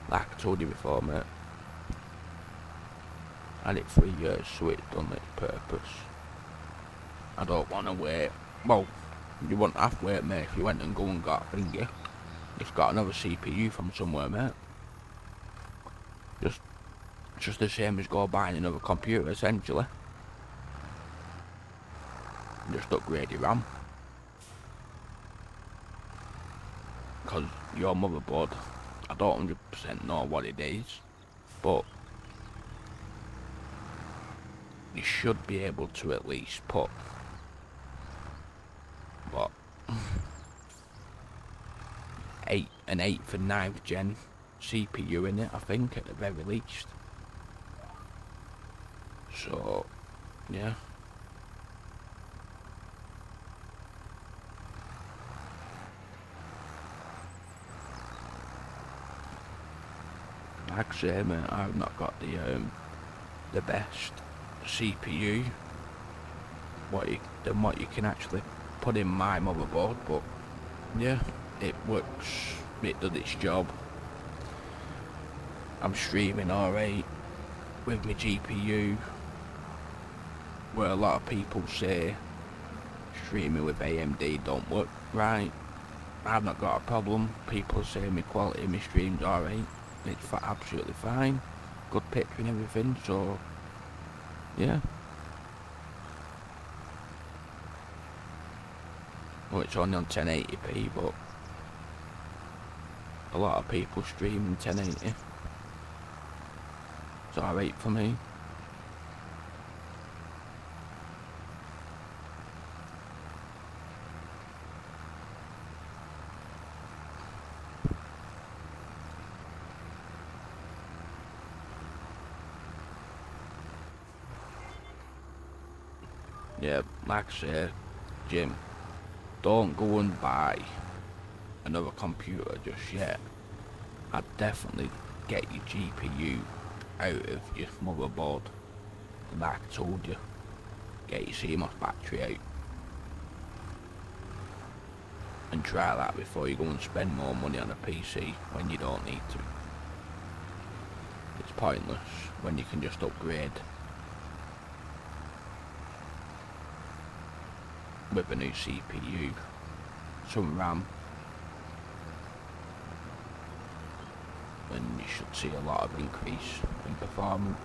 like I told you before, mate, I had it 3 years, so it's done its purpose. I don't want to wait. Well, you wouldn't have to wait, mate, if you went and go and got a thingy. Just got another CPU from somewhere, mate. Just the same as go buying another computer, essentially. Just upgrade your RAM. Because your motherboard, I don't 100% know what it is, but you should be able to at least put, what, an 8th and 9th gen CPU in it, I think, at the very least. So, yeah. Like I say, mate, I've not got the best CPU than what you can actually put in my motherboard, but yeah, it works, it does its job. I'm streaming alright with my GPU, where a lot of people say streaming with AMD don't work right. I've not got a problem. People say my quality of my stream's alright. It's absolutely fine. Good picture and everything, so yeah. Well, it's only on 1080p, but a lot of people stream in 1080. It's alright for me. Yeah, like I say, Jim, don't go and buy another computer just yet. I'd definitely get your GPU out of your motherboard. Like I told you, get your CMOS battery out. And try that before you go and spend more money on a PC when you don't need to. It's pointless when you can just upgrade with a new CPU, some RAM, and you should see a lot of increase in performance.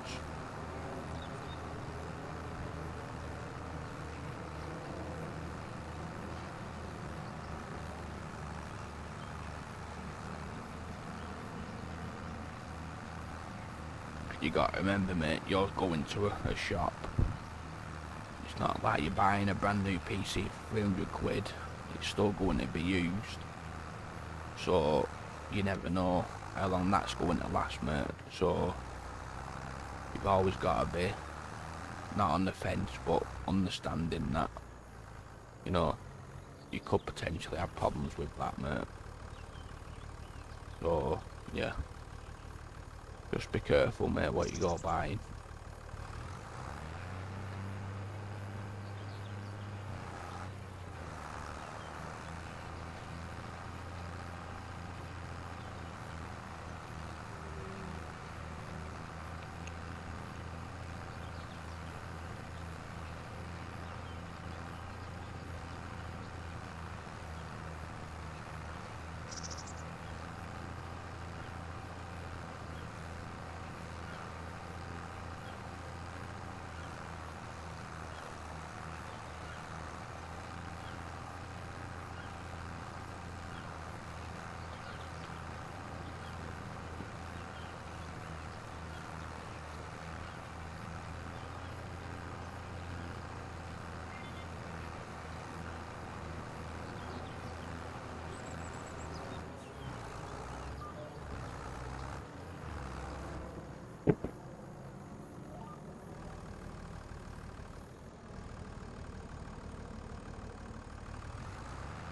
You gotta remember, mate, you're going to a shop. It's not like you're buying a brand new PC for 300 quid. It's still going to be used. So, you never know how long that's going to last, mate. So, you've always got to be not on the fence, but understanding that, you know, you could potentially have problems with that, mate. So, yeah. Just be careful, mate, what you go buying.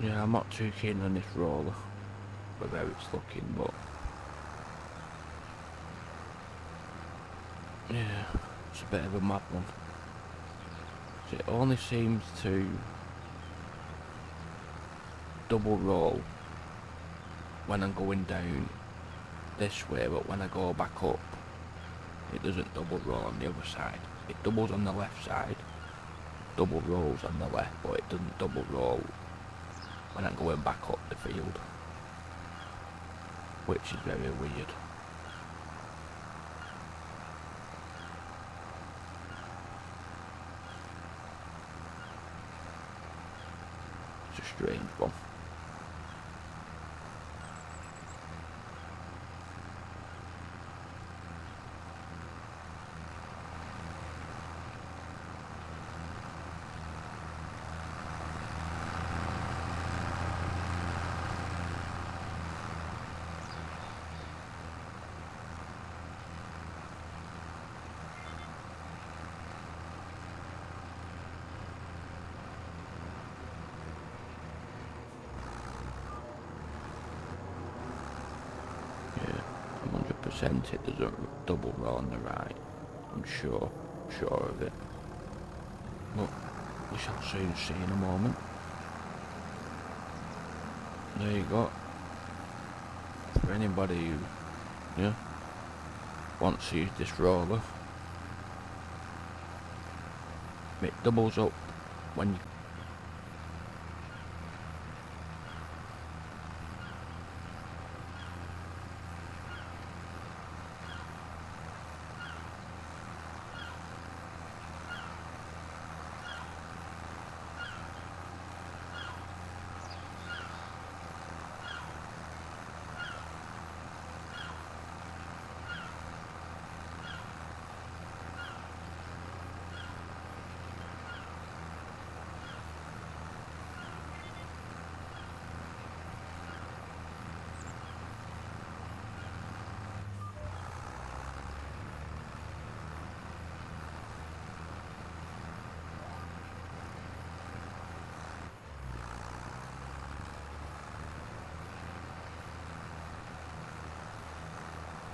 Yeah, I'm not too keen on this roller, with how it's looking, but yeah, it's a bit of a mad one. So it only seems to double roll when I'm going down this way, but when I go back up, it doesn't double roll on the other side. It doubles on the left side, double rolls on the left, but it doesn't double roll when I'm going back up the field, which is very weird. It's a strange one. Yeah, I'm 100% it doesn't double roll on the right. I'm sure of it. But we shall soon see in a moment. There you go. For anybody who, yeah, wants to use this roller, it doubles up when you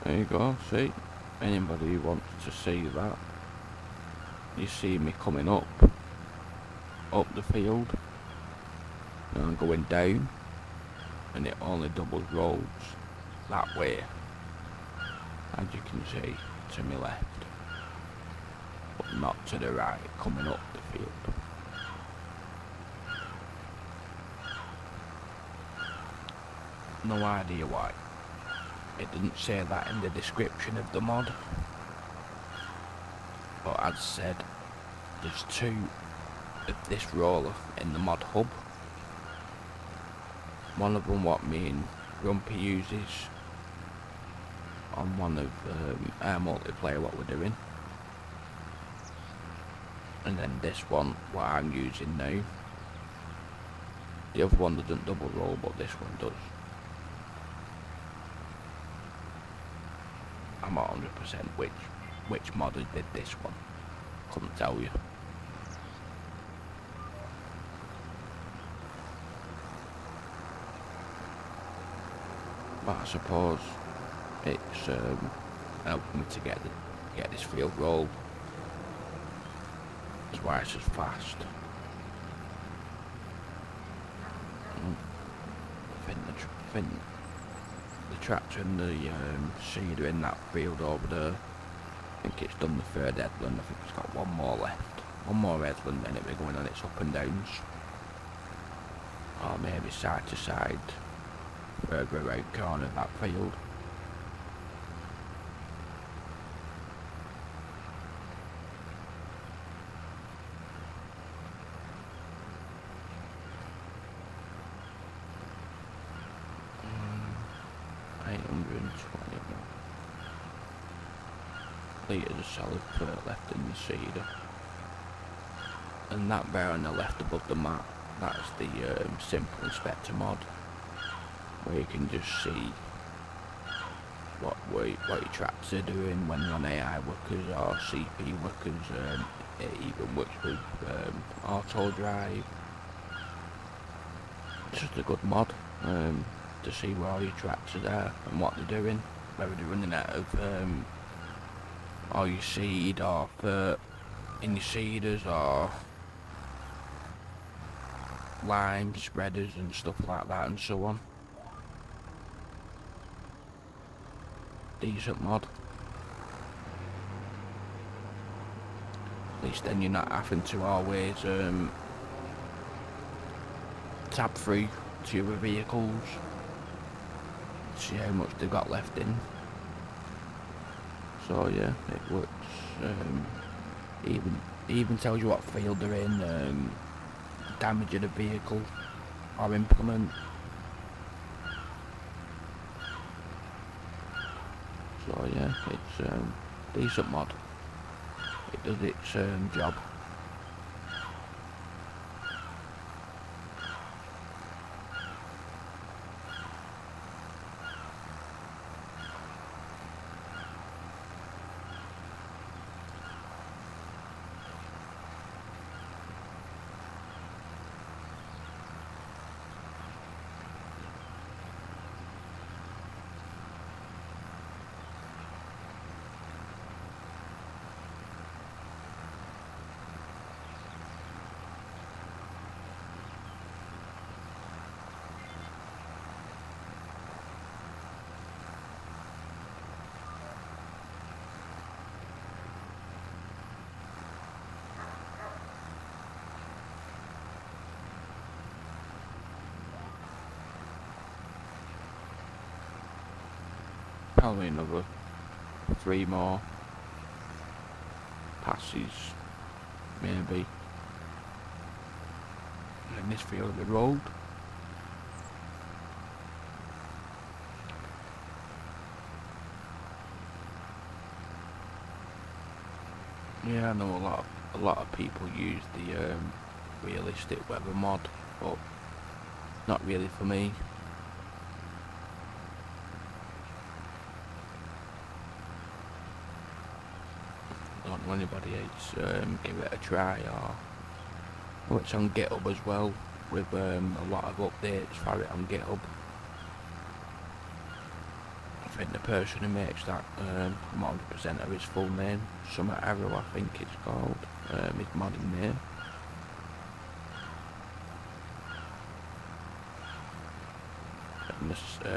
there you go, see, anybody who wants to see that, you see me coming up the field, and I'm going down, and it only double rolls that way, as you can see, to my left, but not to the right, coming up the field. No idea why. It didn't say that in the description of the mod, but as said, there's two of this roller in the mod hub. One of them what me and Grumpy uses on one of our multiplayer what we're doing, and then this one what I'm using now. The other one doesn't double roll, but this one does. I'm not 100% which modder did this one. Couldn't tell you. But I suppose it's helping me to get this field rolled. That's why it's as fast. I think the tractor and the seeder in that field over there, I think it's done the third headland. I think it's got one more left. One more headland, then it'll be going on its up and downs. Or maybe side to side, further around corner of that field. Litres of solid fur left in the seeder, and that there on the left above the map, that's the simple inspector mod, where you can just see what your tracks are doing when they're on AI workers or CP workers. It even works with auto drive. It's just a good mod to see where all your tracks are there and what they're doing, whether they're running out of or your seed or in your seeders or lime spreaders and stuff like that and so on. Decent mod. At least then you're not having to always tab through to your vehicles, see how much they've got left in. So yeah, it works. Even tells you what field they're in, damage of the vehicle or implement. So yeah, it's decent mod. It does its job. Probably another 3 more passes, maybe. And this field of the road. Yeah, I know a lot of people use the realistic weather mod, but not really for me. Don't know anybody else give it a try, or it's on GitHub as well, with a lot of updates for it on GitHub. I think the person who makes that, mod presenter, his full name, Summer Arrow I think it's called, his modding name. And the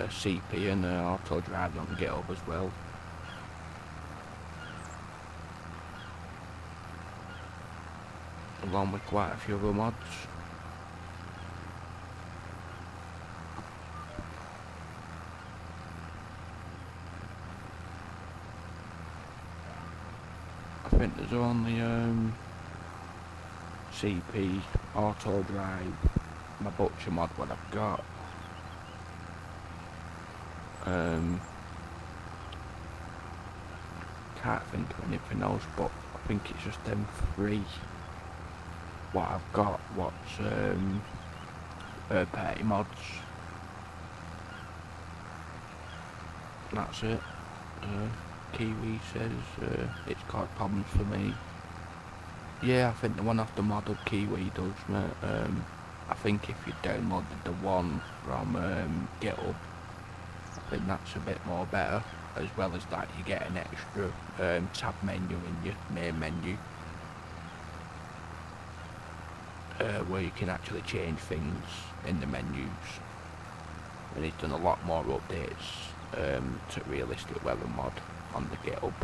CP and the auto drive on GitHub as well. Along with quite a few other mods. I think there's only CP, auto drive, my butcher mod what I've got. Can't think of anything else, but I think it's just them 3 what I've got, what's third-party mods. That's it. Kiwi says it's caused problems for me. Yeah, I think the one off the model Kiwi does, mate. I think if you downloaded the one from GitHub, I think that's a bit more better. As well as that, you get an extra tab menu in your main menu, where you can actually change things in the menus. And he's done a lot more updates to Realistic Weather mod on the GitHub,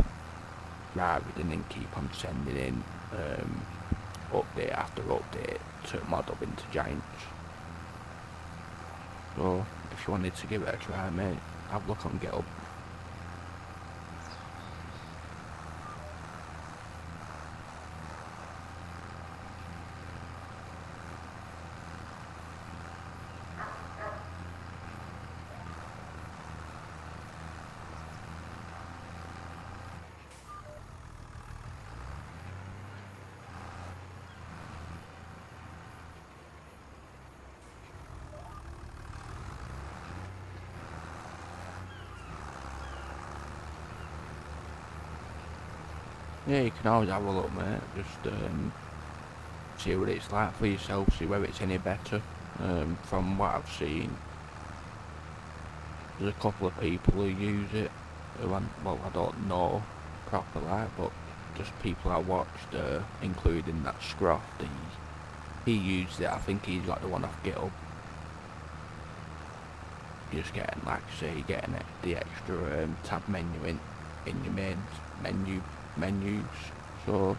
rather than keep on sending in update after update to mod up into Giants. So if you wanted to give it a try, mate, have a look on GitHub. Yeah, you can always have a look, mate. Just see what it's like for yourself, see whether it's any better. From what I've seen, there's a couple of people who use it, who well, I don't know properly, but just people I watched, including that Scroft, he used it. I think he's got the one off GitHub. You're just getting, like I say, getting the extra tab menu in your main menus, so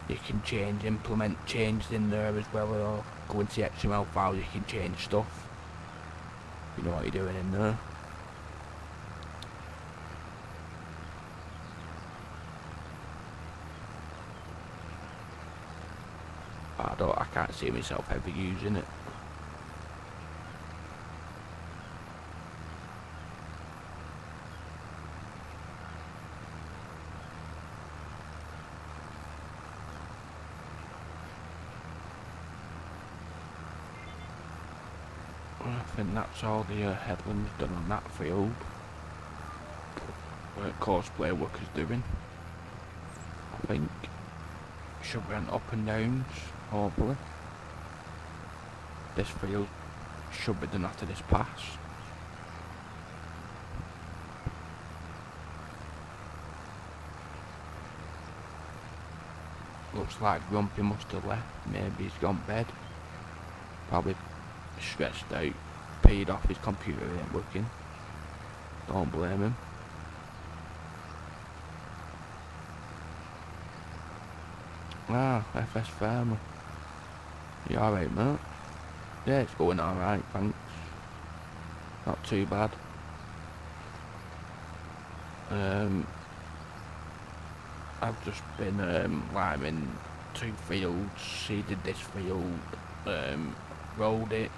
you can implement changes in there as well, or go into the XML file, you can change stuff. You know what you're doing in there. I can't see myself ever using it. I think that's all the headlands done on that field. What cosplay workers doing. I think should be on up and downs, hopefully. This field should be done after this pass. Looks like Grumpy must have left. Maybe he's gone bed. Probably stressed out, paid off, his computer ain't working. Don't blame him. Ah, FS Farmer. You alright, mate? Yeah, it's going alright, thanks. Not too bad. I've just been liming 2 fields, seeded this field, rolled it.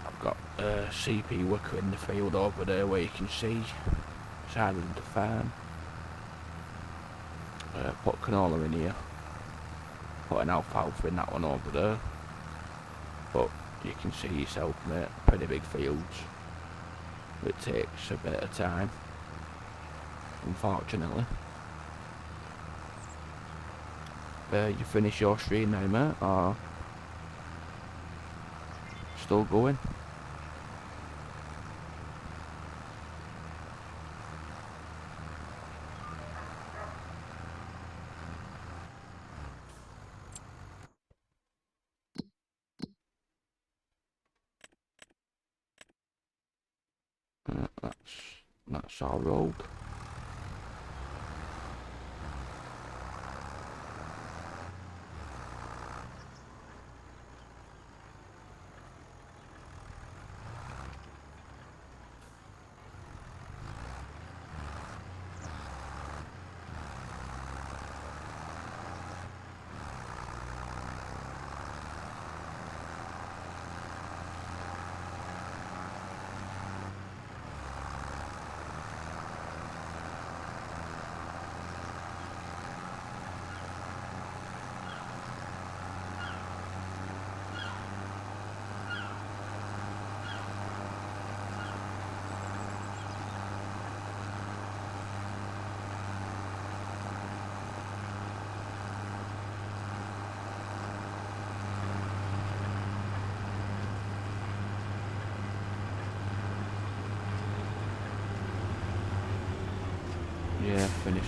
I've got a CP worker in the field over there where you can see, side of the farm. Put canola in here, put an alfalfa in that one over there. But you can see yourself, mate, pretty big fields. It takes a bit of time, unfortunately. You finish your stream now, mate, or still going? That's our road.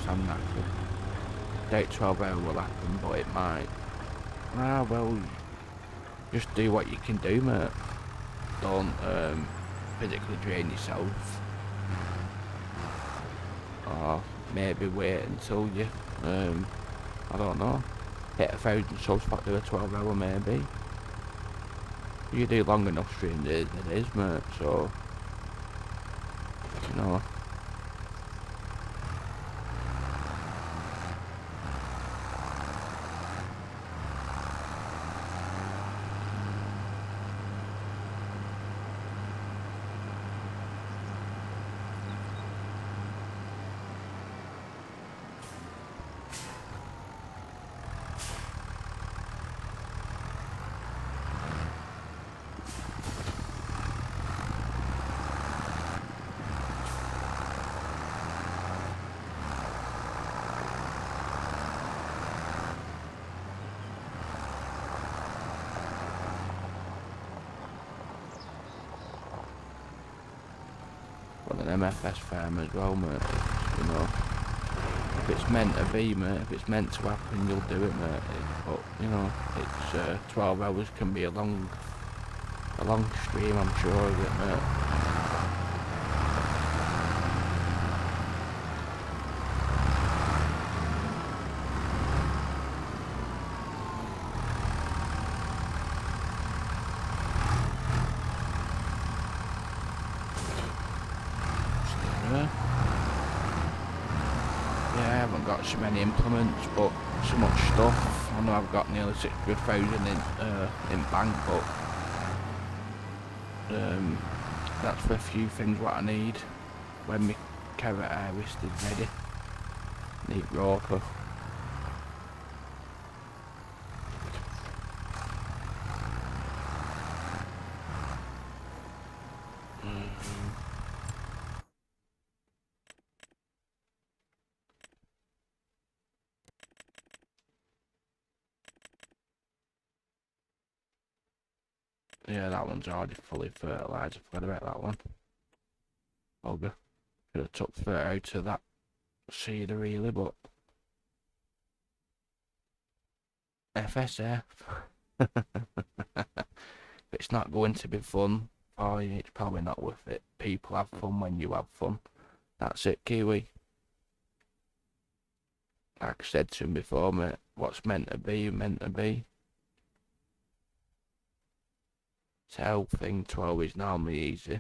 just I'm knackered. Doubt 12 hour will happen, but it might. Ah, well, just do what you can do, mate. Don't physically drain yourself. Or maybe wait until you, I don't know, hit 1,000 subs for do a 12 hour maybe. You do long enough streams, it is, mate, so, you know. Well, an MFS farm as well, mate, you know. If it's meant to be, mate, if it's meant to happen, you'll do it, mate. But, you know, it's 12 hours can be a long stream, I'm sure of it, mate. Yeah, I haven't got so many implements, but so much stuff. I know I've got nearly 600,000 in bank, but that's for a few things what I need when my carrot harvest is ready. Need roper. Yeah, that one's already fully fertilised. I forgot about that one. Bugger. Could have took 30 out of that seeder really, but FSF. If it's not going to be fun for you, it's probably not worth it. People have fun when you have fun. That's it, Kiwi. Like I said to him before, mate, what's meant to be, meant to be. Tail thing 12 is normally easy.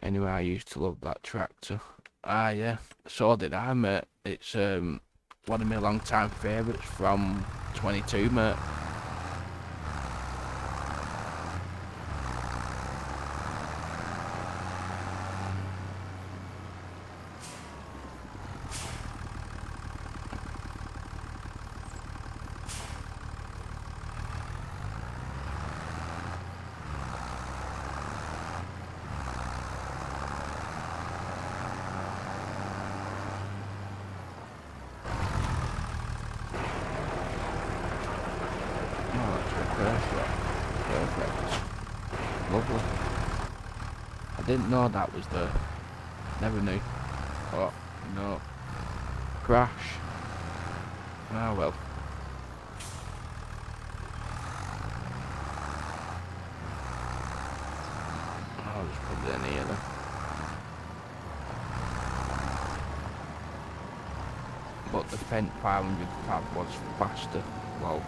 Anyway, I used to love that tractor. Ah, yeah, so did I, mate. It's one of my long time favourites from 22, mate. Perfect. Lovely. I didn't know that was there. Never knew. Oh, no. Crash. Ah, well. I'll just put it in here then. But the Fent 500 fab was faster. Well,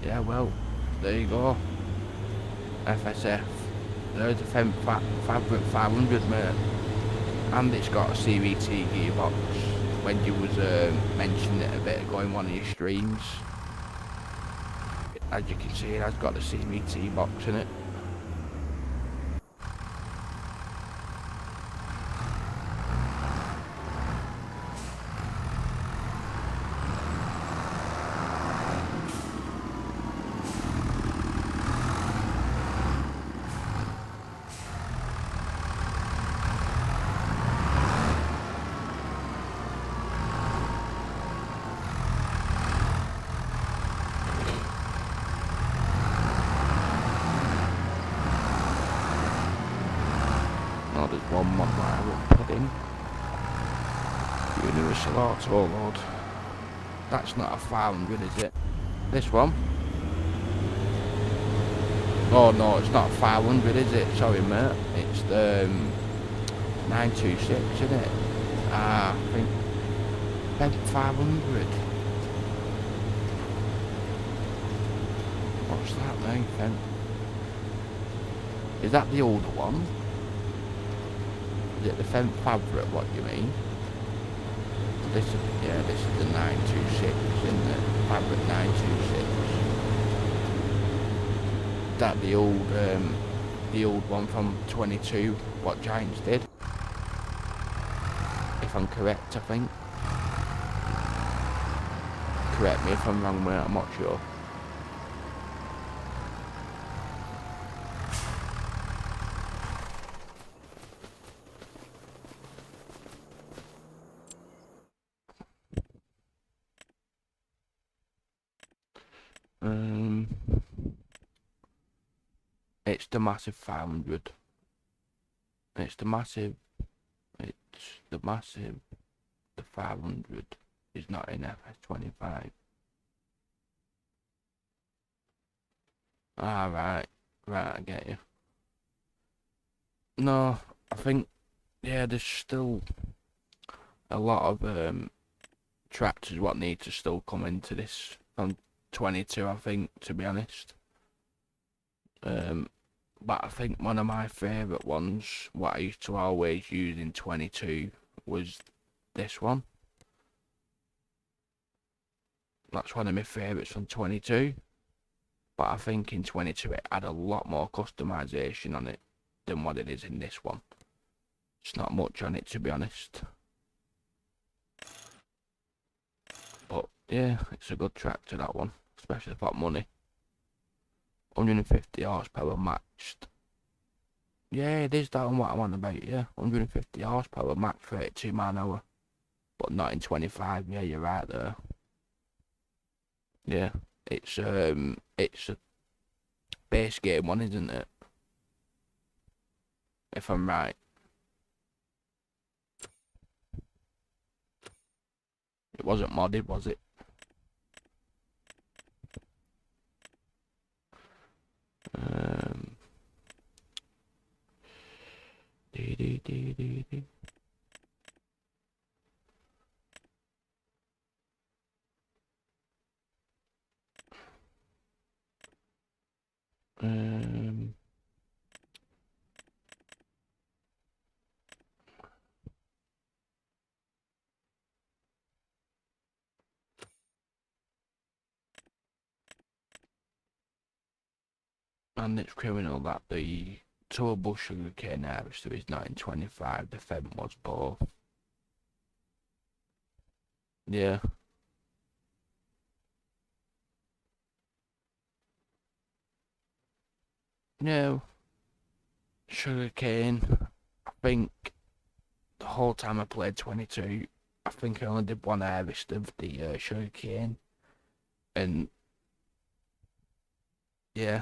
yeah, well, there you go. FSF. There's a Fent Fabric 500, mate. And it's got a CVT gearbox. When you was mentioning it a bit ago in one of your streams. As you can see, it has got a CVT box in it. Oh, there's one more I will put in. Universal auto load. That's not a 500, is it? This one? Oh no, it's not 500, is it? Sorry, mate. It's the 926, isn't it? Ah, I think 500. What's that now, Fent? Is that the older one? Is it the Fent Fabric, what do you mean? This is, yeah, this is the 926, isn't it? Fabric 926. Is that the old one from 22, what Giants did? If I'm correct, I think. Correct me if I'm wrong, mate, I'm not sure. It's the massive 500. It's the massive, the 500 is not in FS25. Ah, right, I get you. No, I think, yeah, there's still a lot of tractors what need to still come into this from 22, I think, to be honest. But I think one of my favourite ones, what I used to always use in 22, was this one. That's one of my favourites from 22. But I think in 22 it had a lot more customization on it than what it is in this one. It's not much on it, to be honest. But yeah, it's a good tractor, that one, especially for money. 150 horsepower matched. Yeah, it is that one what I'm on about, yeah. 150 horsepower max 32 mile an hour. But not in 25, yeah, you're right there. Yeah, it's a base game one, isn't it? If I'm right. It wasn't modded, was it? Um, dee dee dee dee dee. And it's criminal that the tour bus sugarcane harvester is not in 25, the Fed was both. Yeah. No. Sugarcane, I think the whole time I played 22, I think I only did one harvest of the sugarcane. And yeah,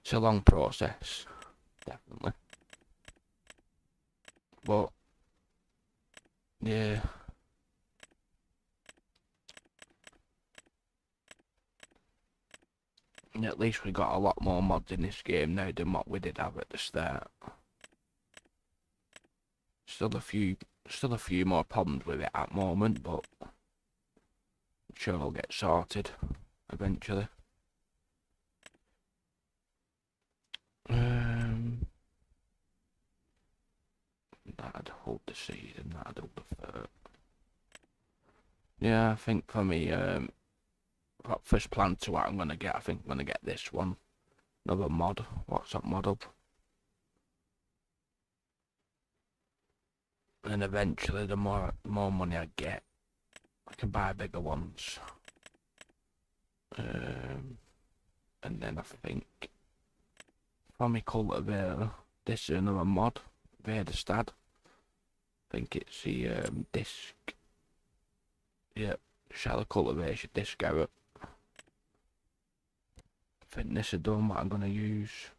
it's a long process, definitely. But yeah. At least we got a lot more mods in this game now than what we did have at the start. Still a few more problems with it at the moment, but I'm sure it'll get sorted eventually. That'd hold the seed and that'd hold the fur. Yeah, I think for me, first plan to what I'm gonna get, I think I'm gonna get this one. Another mod. What's that mod up? And eventually, the more money I get, I can buy bigger ones. And then I think for me cultivator, this is another mod, Vaderstad. I think it's the disc. Yep, shallow cultivation disc carrot. I think this is done what I'm gonna use.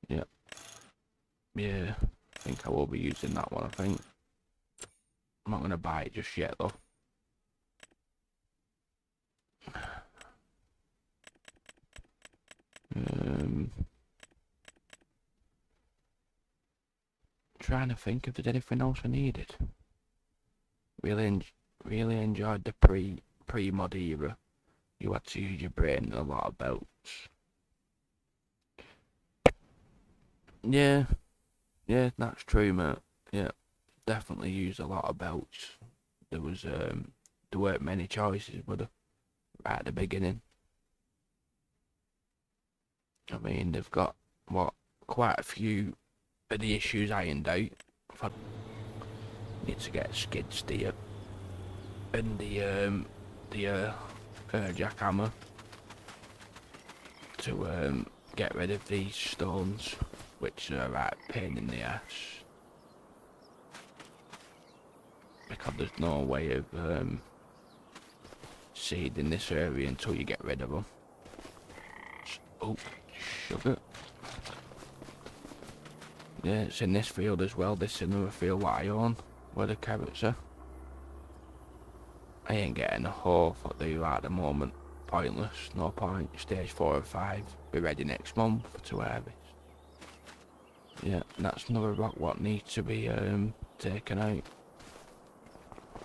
Yep. yeah, I think I will be using that one, I think. I'm not going to buy it just yet, though. Trying to think if there's anything else I needed. Really enjoyed the pre-mod era. You had to use your brain and a lot of belts. Yeah, that's true, mate. Yeah, definitely used a lot of belts. There weren't many choices, but right at the beginning. I mean, they've got quite a few of the issues ironed out. I need to get a skid steer and the jackhammer to get rid of these stones, which are a right pain in the ass. Because there's no way of seeding this area until you get rid of them. Oh, sugar. Yeah, it's in this field as well. This is another field what I own, where the carrots are. I ain't getting a hoe for the at the moment. Pointless, no point. Stage 4 and 5, be ready next month to harvest. Yeah, that's another rock what needs to be taken out.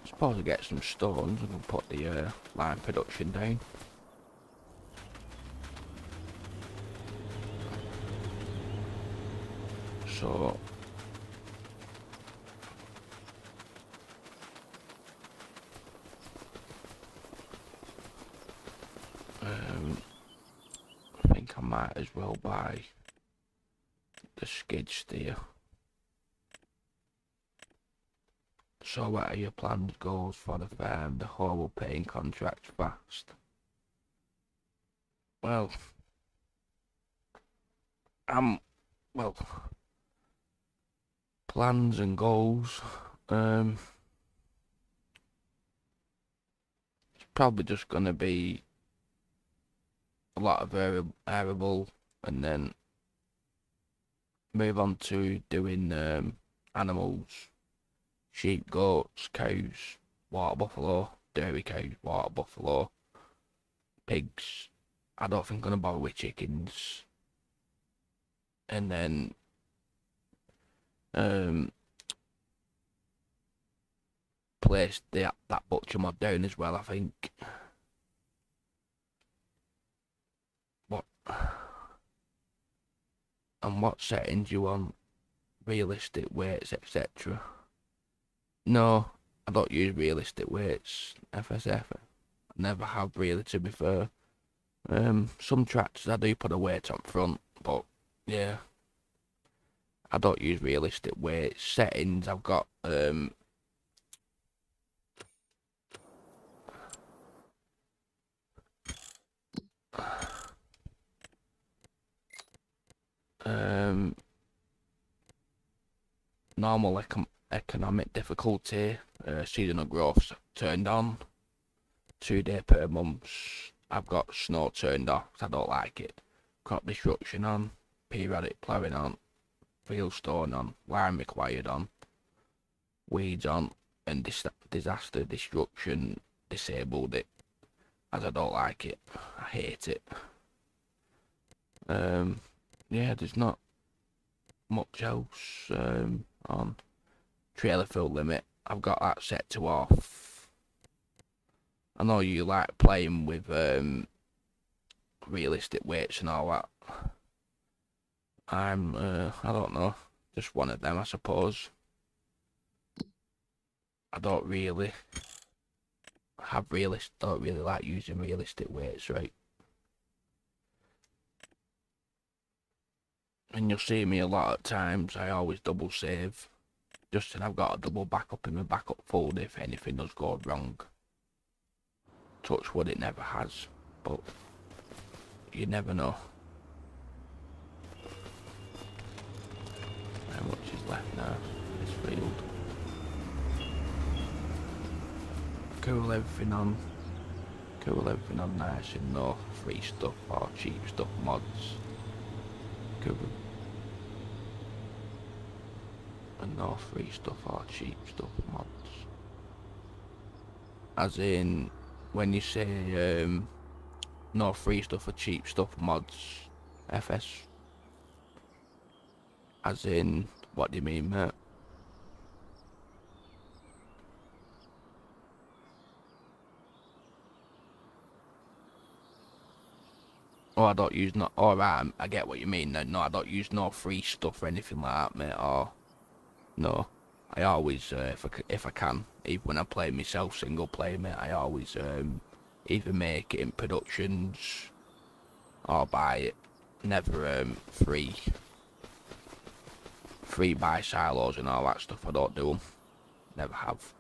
I suppose I get some stones and put the line production down. So I think I might as well buy the skid steer. So what are your planned goals for the farm? The whole paying contract fast. Well, well, plans and goals. It's probably just gonna be a lot of arable, and then move on to doing animals, sheep, goats, cows, water buffalo, dairy cows, water buffalo, pigs. I don't think I'm gonna bother with chickens. And then place that butcher mod down as well, I think. What and what settings you want? Realistic weights, etc. No, I don't use realistic weights, FSF. I never have really, to be fair. Some tractors I do put a weight up front, but yeah, I don't use realistic weights. Settings I've got normal economic difficulty, seasonal growth turned on, 2 day per month. I've got snow turned off 'cause I don't like it. Crop destruction on, periodic ploughing on, field stone on, wiring required on, weeds on, and disaster destruction disabled it, as I don't like it. I hate it. Yeah, there's not much else on. Trailer fill limit, I've got that set to off. I know you like playing with realistic weights and all that. I'm I don't know, just one of them, I suppose. I don't really like using realistic weights, right? And you'll see me a lot of times, I always double save, just so I've got a double backup in my backup folder if anything does go wrong. Touch wood, it never has, but you never know. How much is left now in this field? Cool everything on nice and no free stuff or cheap stuff mods. Cool. And no free stuff or cheap stuff mods. As in, when you say no free stuff or cheap stuff mods, FS. As in, what do you mean, mate? Oh, I don't use no. Alright, I get what you mean. No, I don't use no free stuff or anything like that, mate. Or no, I always, if I can, even when I play myself single player, mate, I always either make it in productions or buy it. Never free buy silos and all that stuff. I don't do them. Never have.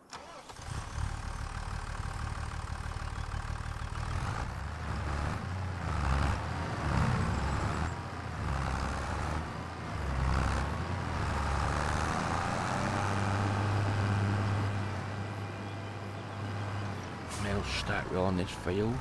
I'll start rolling this field.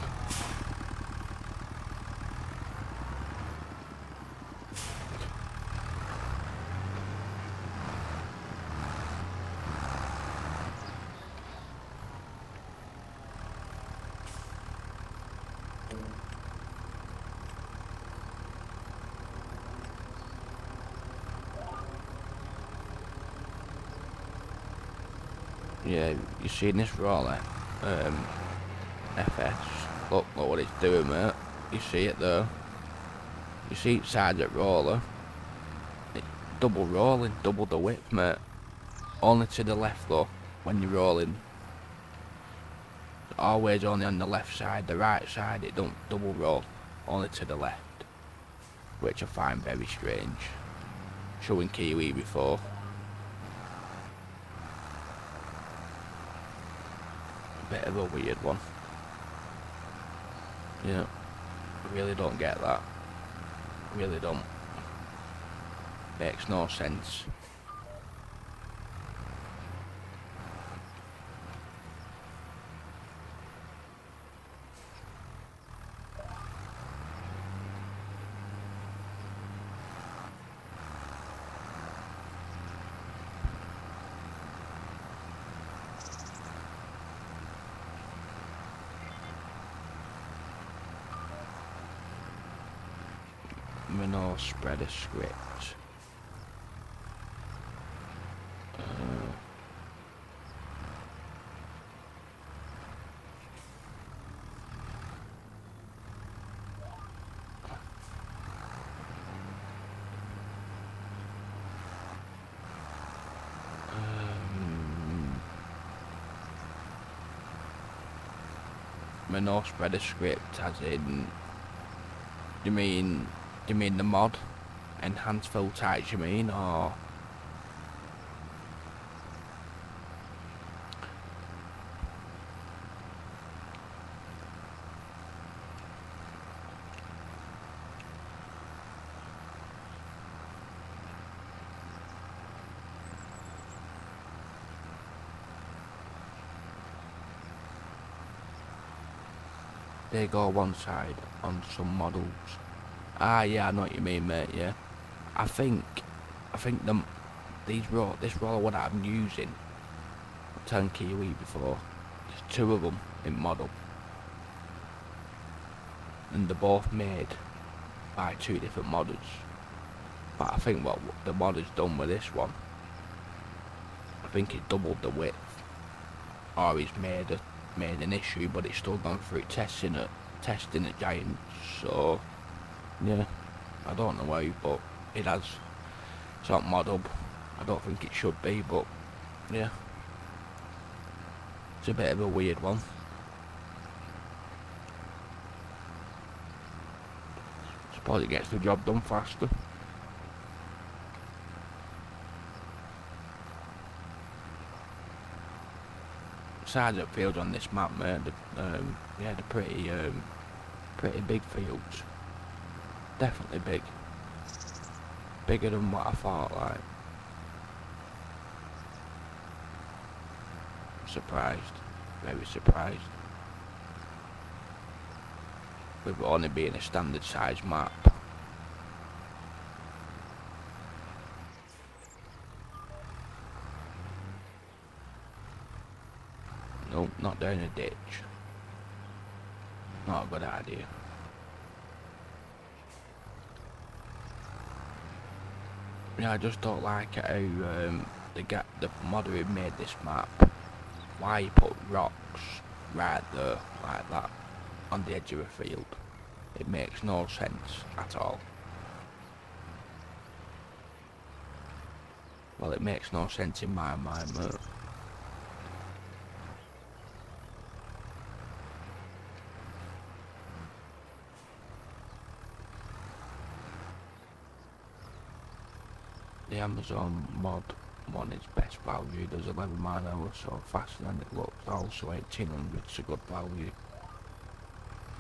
Yeah, you seen this roller? FS. Look what it's doing, mate. You see it there? You see each side of that roller? It's double rolling, double the width, mate. Only to the left though, when you're rolling. Always only on the left side, the right side it don't double roll. Only to the left. Which I find very strange. Showing Kiwi before. A bit of a weird one. Yeah, I really don't get that. Really don't. Makes no sense. No spreader script. No spreader script as in, you mean the mod? Enhanced fill types you mean, or? They go one side on some models. Ah, yeah, I know what you mean, mate. Yeah, I think this roller what I'm using, I'm telling Kiwi before, there's two of them in model, and they're both made by two different modders. But I think what the modder's done with this one, I think it doubled the width, or he's made an issue, but it's still gone through testing at Giants. So yeah, I don't know why, but it has. It's not mod up. I don't think it should be, but yeah, it's a bit of a weird one. Suppose it gets the job done faster. Size of fields on this map, mate. Yeah, they're pretty big fields. Definitely big. Bigger than what I thought. Like, surprised, very surprised. With it only being a standard size map. not down a ditch. Not a good idea. Yeah, I just don't like it how the modder who made this map, why he put rocks right there like that on the edge of a field. It makes no sense at all. Well, it makes no sense in my mind, mate. The Amazon mod one is best value, does 11 mile an hour so faster than it looks, also 1800 is a good value.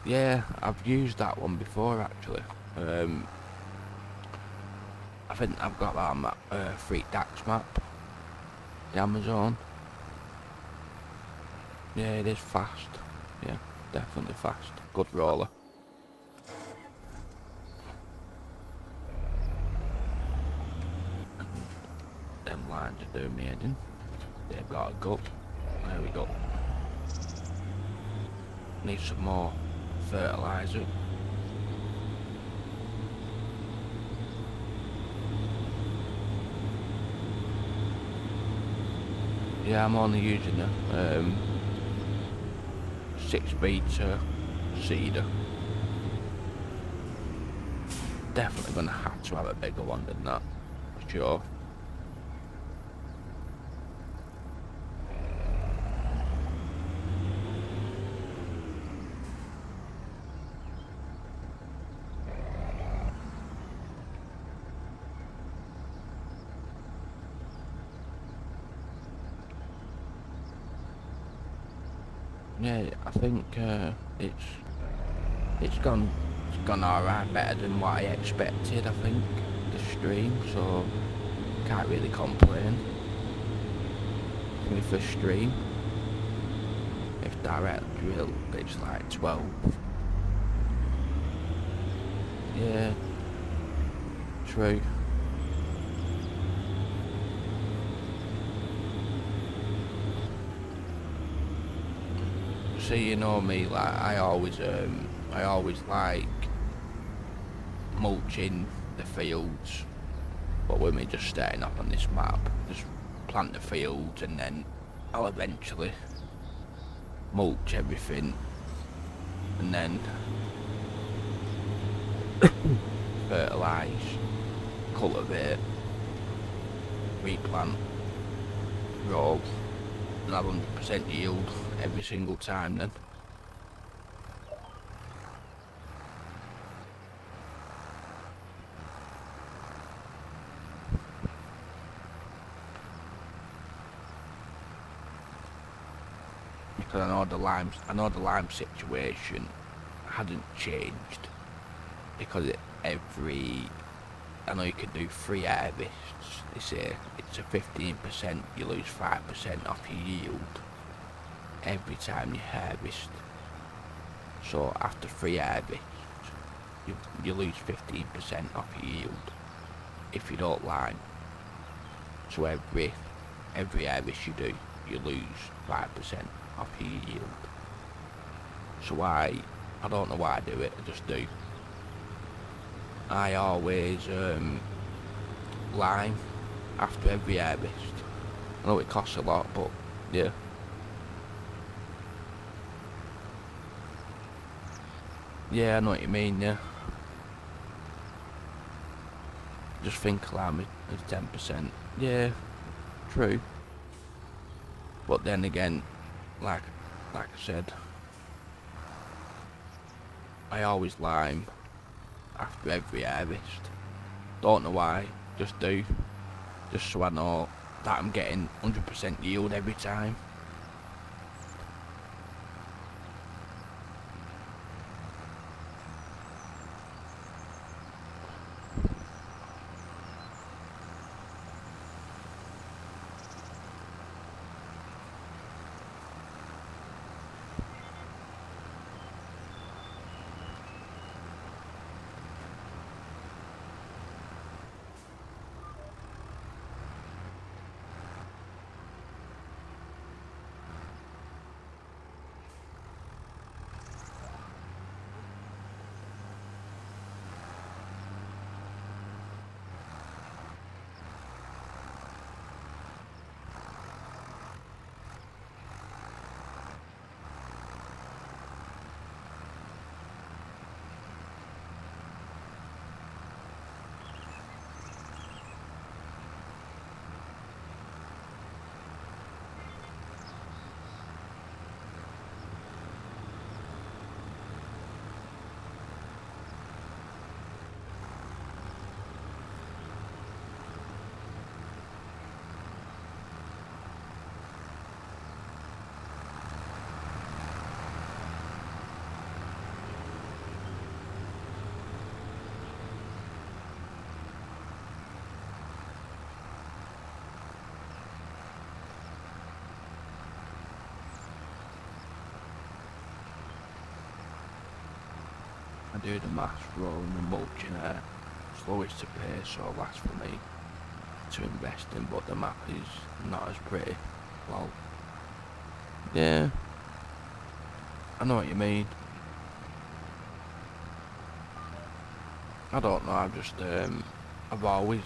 Yeah, I've used that one before actually. I think I've got that on that Free Dax map, the Amazon. Yeah, it is fast. Yeah, definitely fast. Good roller. Them lines are doing me heading. They've got a gut. There we go. Need some more fertiliser. Yeah, I'm only using a 6-metre seeder. Definitely gonna have to have a bigger one than that, for sure. Yeah, I think it's gone alright, better than what I expected. I think the stream, so can't really complain. For my first stream, if direct drill, it's like 12. Yeah, true. See, you know me, like I always like mulching the fields, but with me just starting up on this map, just plant the fields and then I'll eventually mulch everything and then fertilise, cultivate, replant, roll, and have 100% yield every single time then. Because I know the lime situation hadn't changed, because I know you can do 3 harvests. They say it's a 15%, you lose 5% off your yield every time you harvest. So after 3 harvests, you lose 15% off your yield if you don't lime. So every harvest you do, you lose 5% off your yield. So I don't know why I do it, I just do. I always lime after every harvest. I know it costs a lot, but yeah. Yeah, I know what you mean, yeah. Just think lime is 10%. Yeah, true. But then again, like I said, I always lime after every harvest. Don't know why, just do. Just so I know that I'm getting 100% yield every time. do the maths, rolling and mulching air, slowest to pay, so last for me to invest in, but the map is not as pretty. Well, yeah, I know what you mean. I don't know, I've always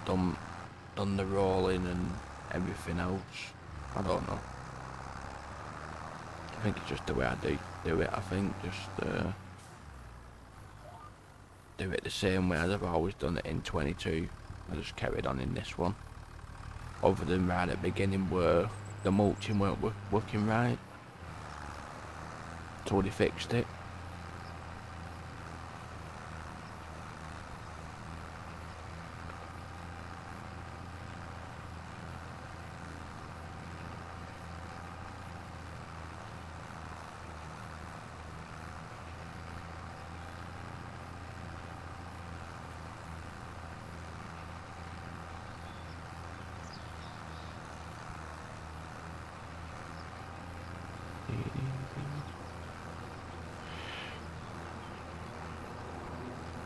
done the rolling and everything else. I don't know. I think it's just the way I do it. I think just do it the same way as I've always done it in 22. I just carried on in this one. Other than right at the beginning where the mulching weren't working right. Until they fixed it.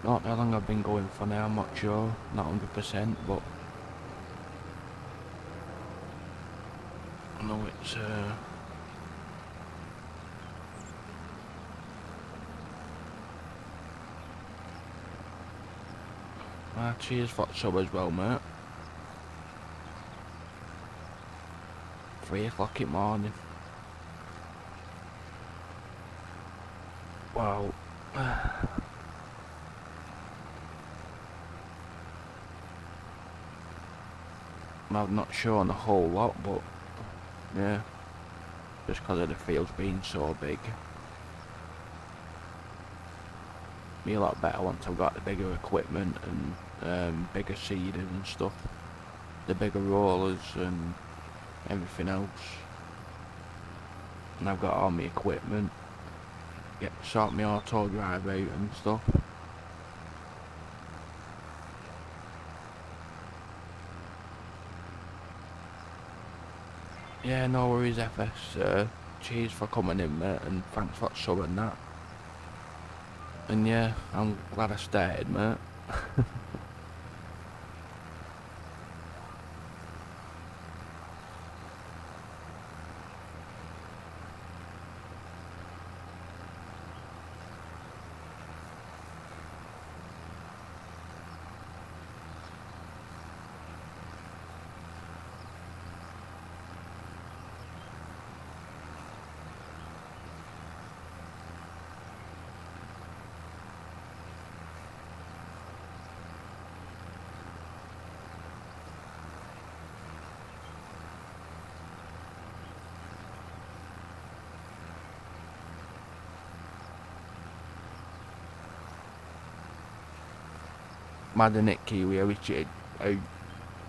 Not how long I've been going for now, I'm not sure, not 100%, but I know it's cheers for sub as well, mate. 3 o'clock in the morning. Wow. I'm not sure on a whole lot, but yeah, just because of the fields being so big. Me a lot better once I've got the bigger equipment and bigger seeders and stuff, the bigger rollers and everything else, and I've got all my equipment, sort my auto drive out and stuff. Yeah, no worries, FS. Cheers for coming in, mate, and thanks for subbing that. And yeah, I'm glad I started, mate. Mad in it, Kiwi, how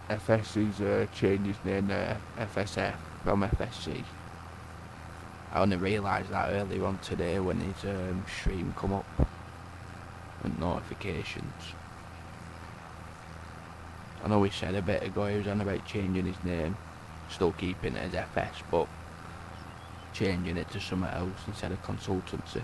FSC's changed his name to FSF from FSC. I only realised that earlier on today when his stream come up and notifications. I know he said a bit ago he was on about changing his name, still keeping it as FS, but changing it to something else instead of consultancy.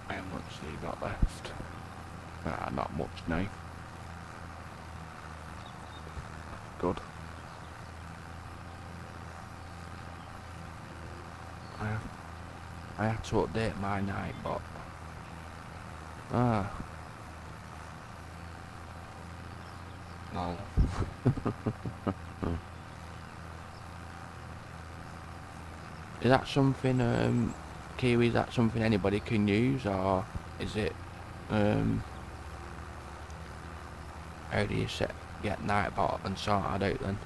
How much have you got left? Not much now. Good. I had to update my night bot. No. Is that something, Kiwi, is that something anybody can use, or is it, how do you get Nightbot and sort it out then?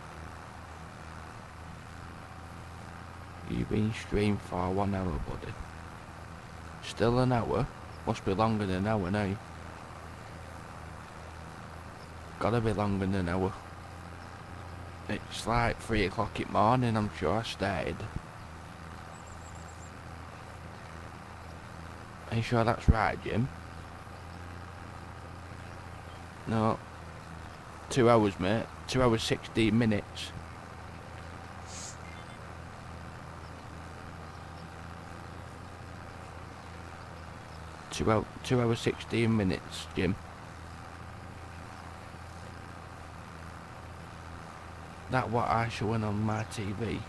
You've been streamed for 1 hour, buddy. Still an hour? Must be longer than an hour now. Gotta be longer than an hour. It's like 3 o'clock in the morning, I'm sure I started. Are you sure that's right, Jim? No. 2 hours, mate. 2 hours 16 minutes. 2 hours 16 minutes, Jim. That what I showing on my TV.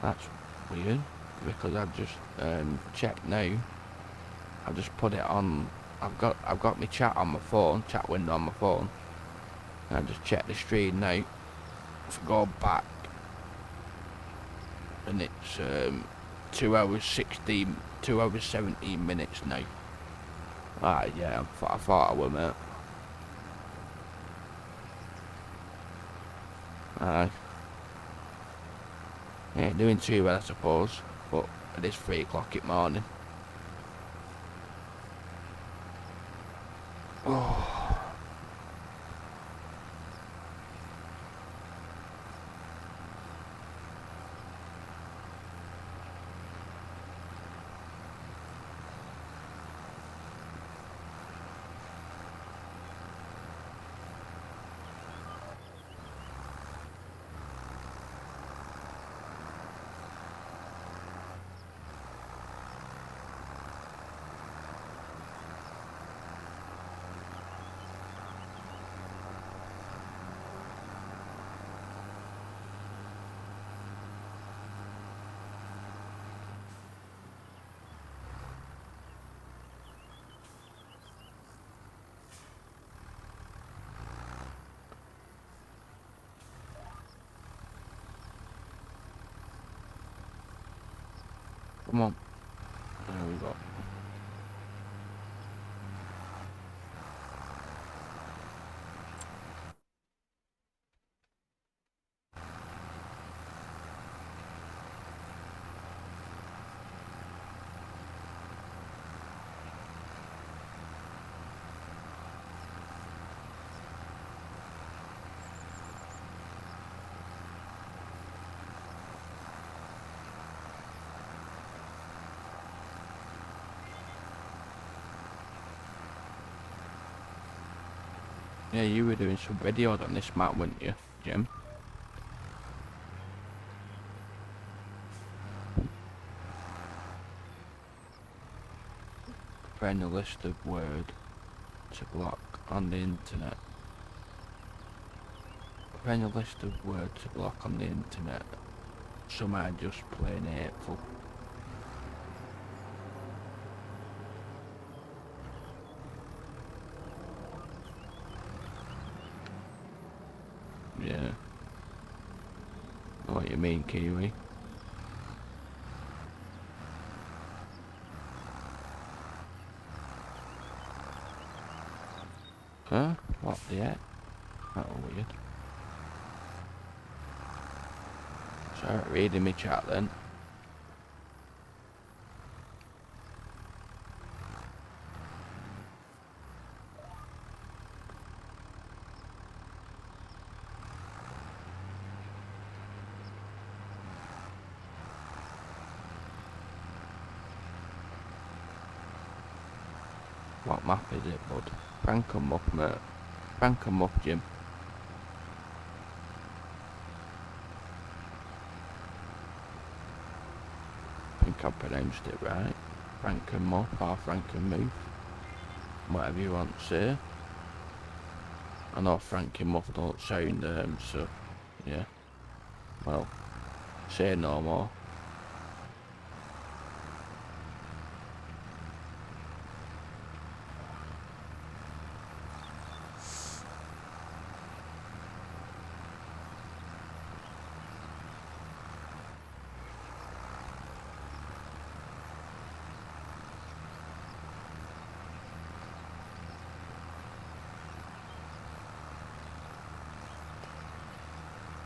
That's weird, because I've just checked now. I've just put it on. I've got my chat on my phone, chat window on my phone. And I just checked the stream now. If I go back, and it's 2 hours 16, 2 hours 17 minutes now. Ah, yeah, I thought I were, mate. Aye. Ain't doing too well, I suppose, but it is 3 o'clock in the morning. Oh. Come on. There we go. Yeah, you were doing some videos on this map, weren't you, Jim? Find a list of words to block on the internet. Find a list of words to block on the internet. Some are just plain hateful. Yeah. Know what you mean, Kiwi? Huh? What the heck? That's weird. Start reading me chat then. What map is it, bud? Frankenmuth, mate. Frankenmuth, Jim. I think I pronounced it right. Frankenmuth or frankenmuth. Whatever you want to say. I know frankenmuth don't sound, so, yeah. Well, say no more.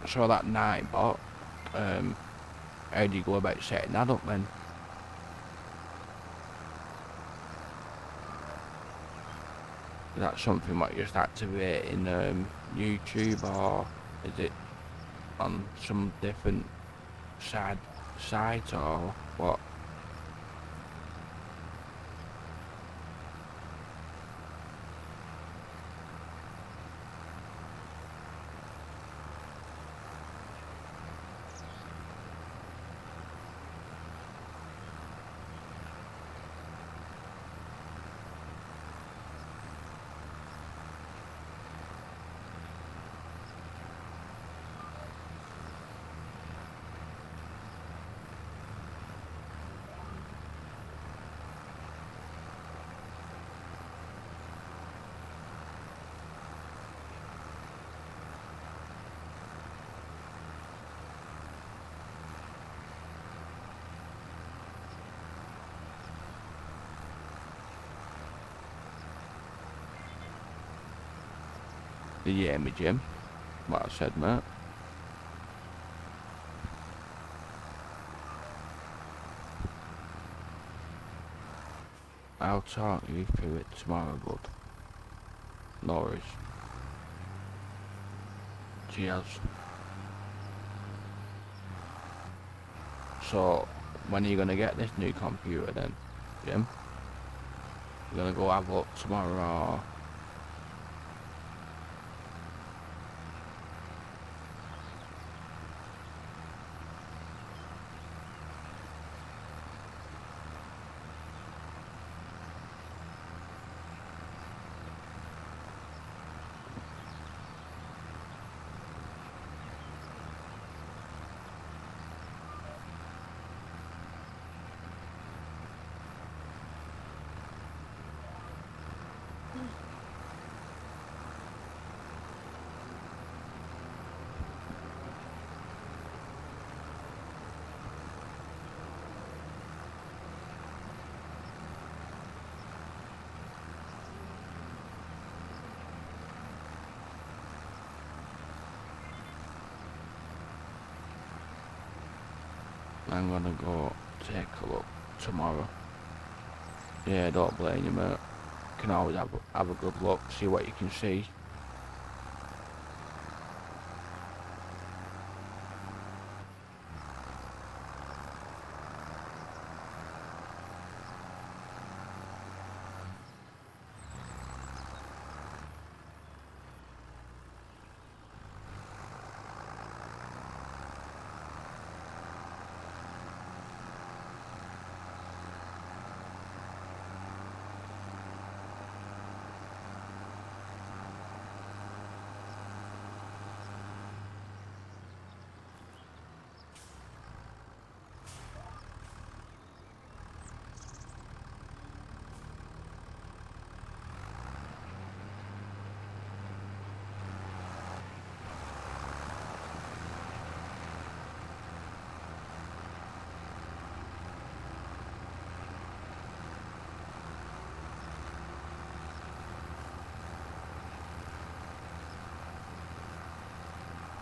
So that night bot, how do you go about setting that up then? Is that something what you just activate in YouTube, or is it on some different site, or what? Did you hear me, Jim? What I said, mate? I'll talk you through it tomorrow, bud. No worries. Cheers. So, when are you gonna get this new computer then, Jim? You gonna go have a look tomorrow, or? I'm gonna go take a look tomorrow. Yeah, don't blame you, mate. You can always have a good look, see what you can see.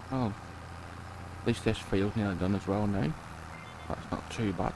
Oh, at least this field's nearly done as well now. That's not too bad.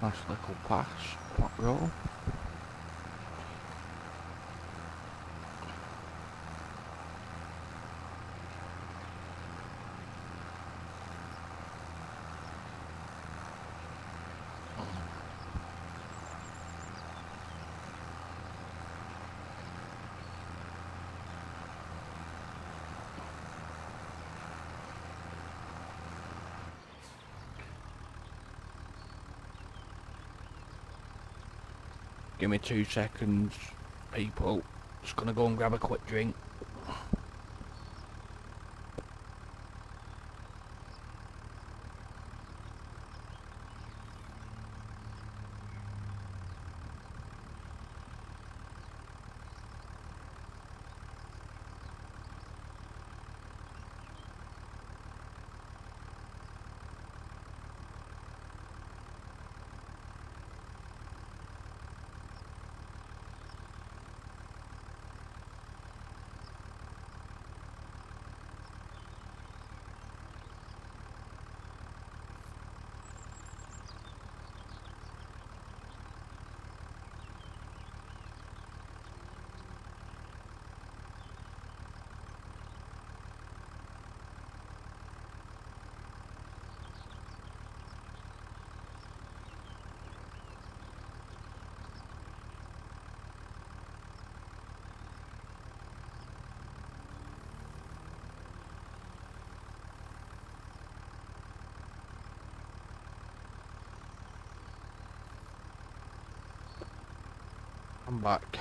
Nice little pass, pot roll. Give me 2 seconds, people. Just gonna go and grab a quick drink. I'm back.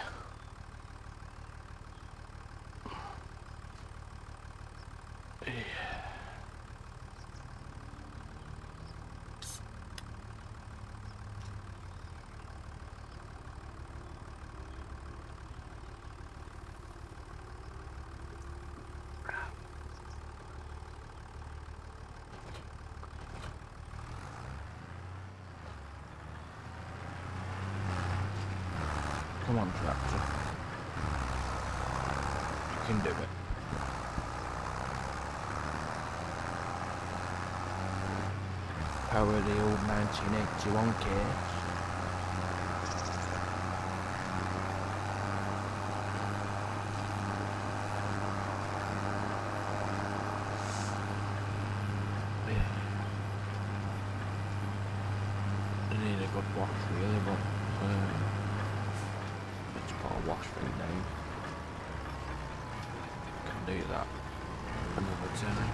Come on, tractor. You can do it. Power of the old 1981 case. I need a good wash really, but let's put a wash through now. Can do that another time.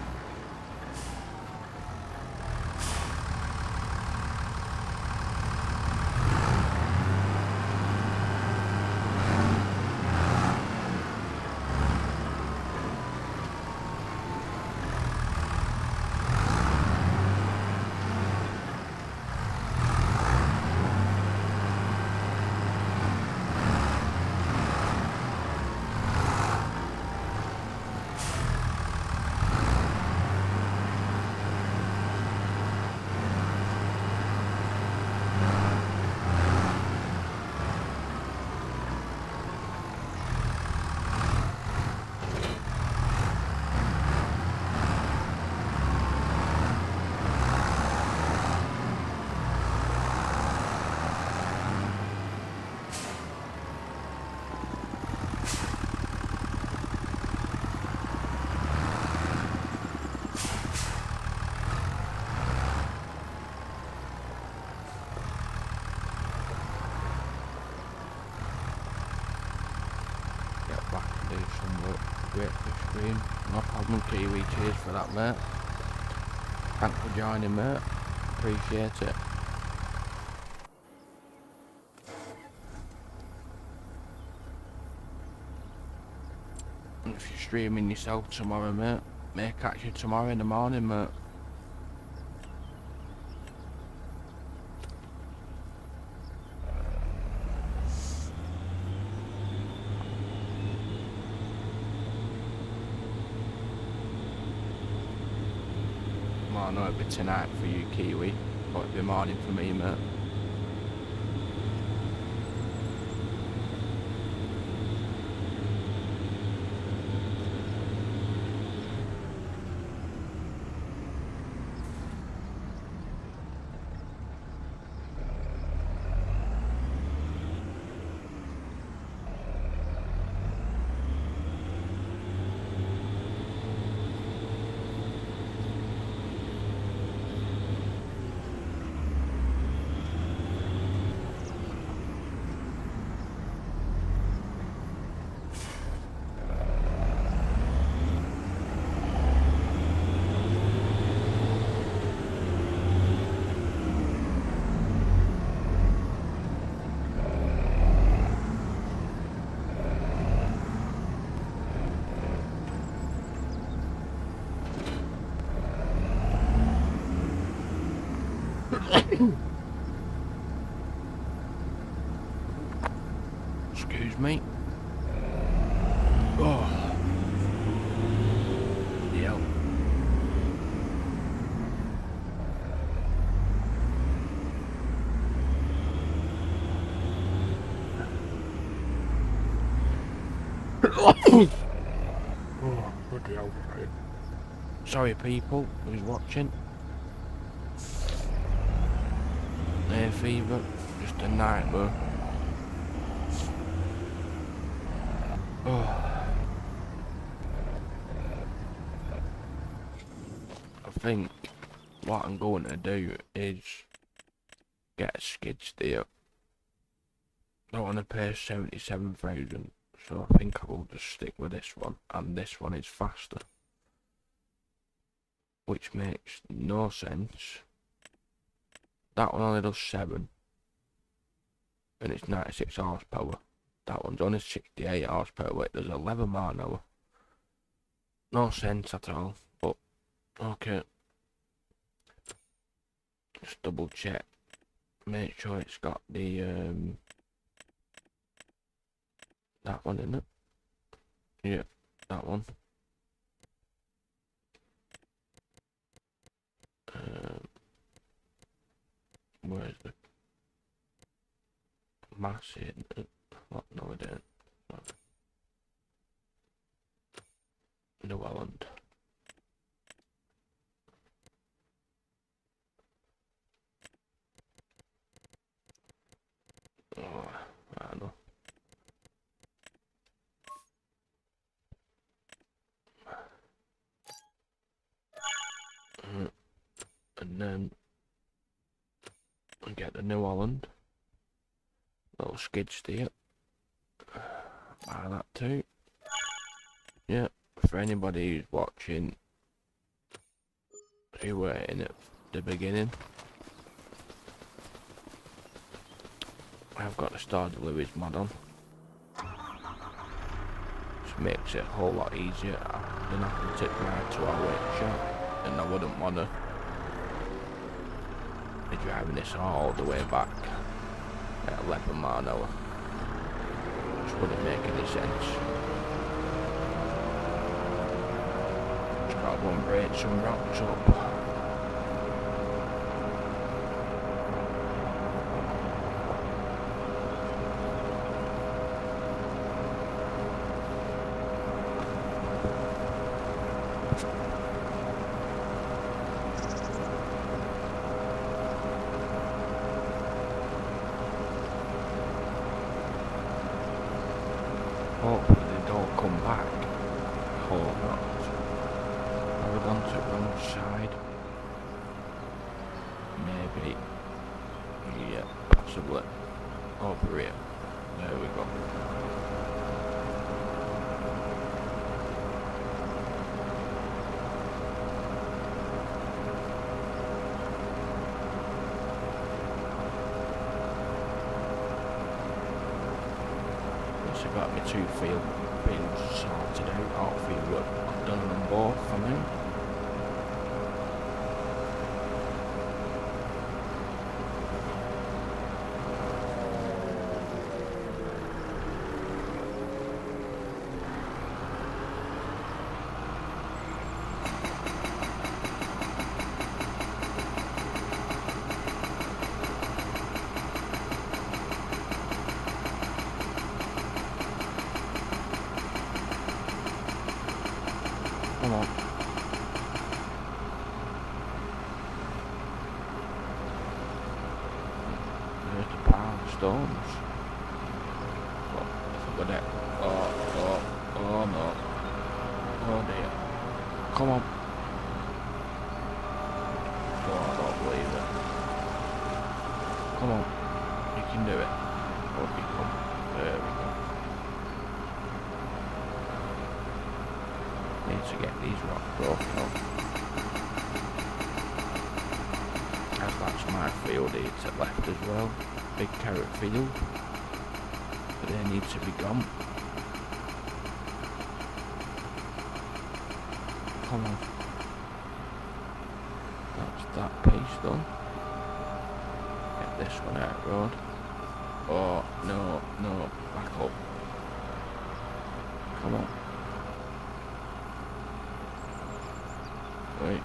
Do some work. Great fish stream. No problem, Kiwi. Cheers for that, mate. Thanks for joining, mate. Appreciate it. And if you're streaming yourself tomorrow, mate, may catch you tomorrow in the morning, mate. Well, I know it'll be tonight for you, Kiwi, but it'll be morning for me, mate. Excuse me. Oh. Yeah. Oh, bloody hell. Sorry people who's watching. Hay fever, just a nightmare. Oh. I think what I'm going to do is get a skid steer. I don't want to pay 77,000, so I think I will just stick with this one, and this one is faster, which makes no sense. That one only does 7, and it's 96 horsepower. That one's only 68 horsepower, but it does 11 miles an hour. No sense at all, but okay. Just double check, make sure it's got the that one in it. Yeah, that one. Where's the mass in it? What? No, I didn't. New Holland. Oh, I don't know. And then I get the New Holland little skid steer. Buy that too. Yeah, for anybody who's watching who were in at the beginning, I've got the Star Deliveries mod on. Just makes it a whole lot easier than having to take my 2-hour shot, and I wouldn't want to be driving this all the way back at 11 miles an hour. Just wouldn't make any sense. Just got one break some rocks up. Hopefully they don't come back. Hope not. Have we gone to the wrong side? Maybe. Yeah, possibly. Over here. There we go. I got my 2 fields sorted out. Outfield work done on both for me. Come on. There's the pile of stones. Oh, look at that. Oh no. Oh dear. Come on. Oh, I don't believe it. Come on. You can do it. Up you come. There we go. Need to get these rocks broken up. As that's my field here to the left as well. Big carrot field. But they need to be gone. Come on. That's that piece done. this one out road. Oh, no, no, back up. Come on. Wait.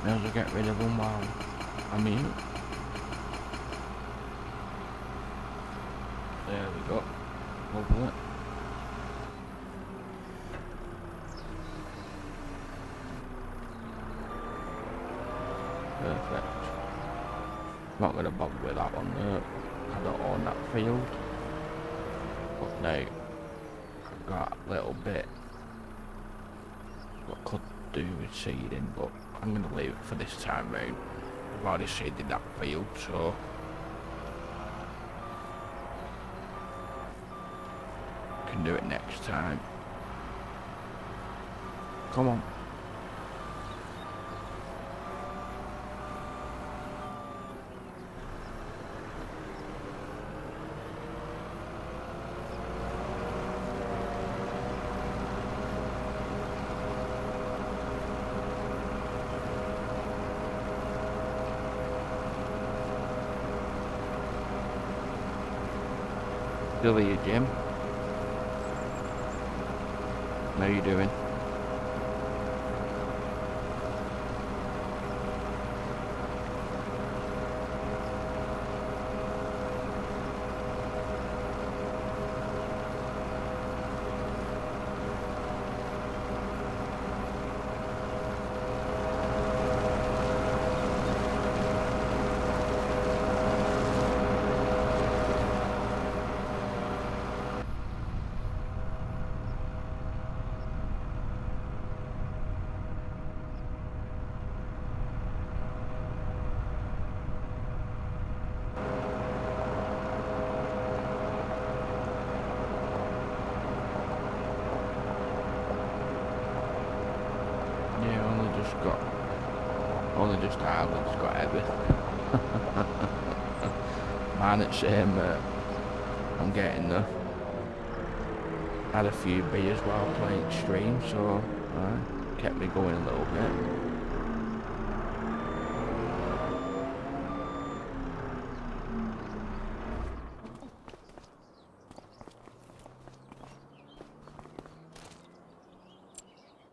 May as well get rid of them while I'm here. There we go. Lovely. Perfect. Not going to bother with that one there. I don't own that field. But now I've got a little bit what could do with seeding, but I'm going to leave it for this time round. I've already seeded that field, so I can do it next time. Come on. Still here, Jim. How you doing? Only just Ireland's got everything. Man, it's I'm getting there. Had a few beers while playing stream, so kept me going a little bit.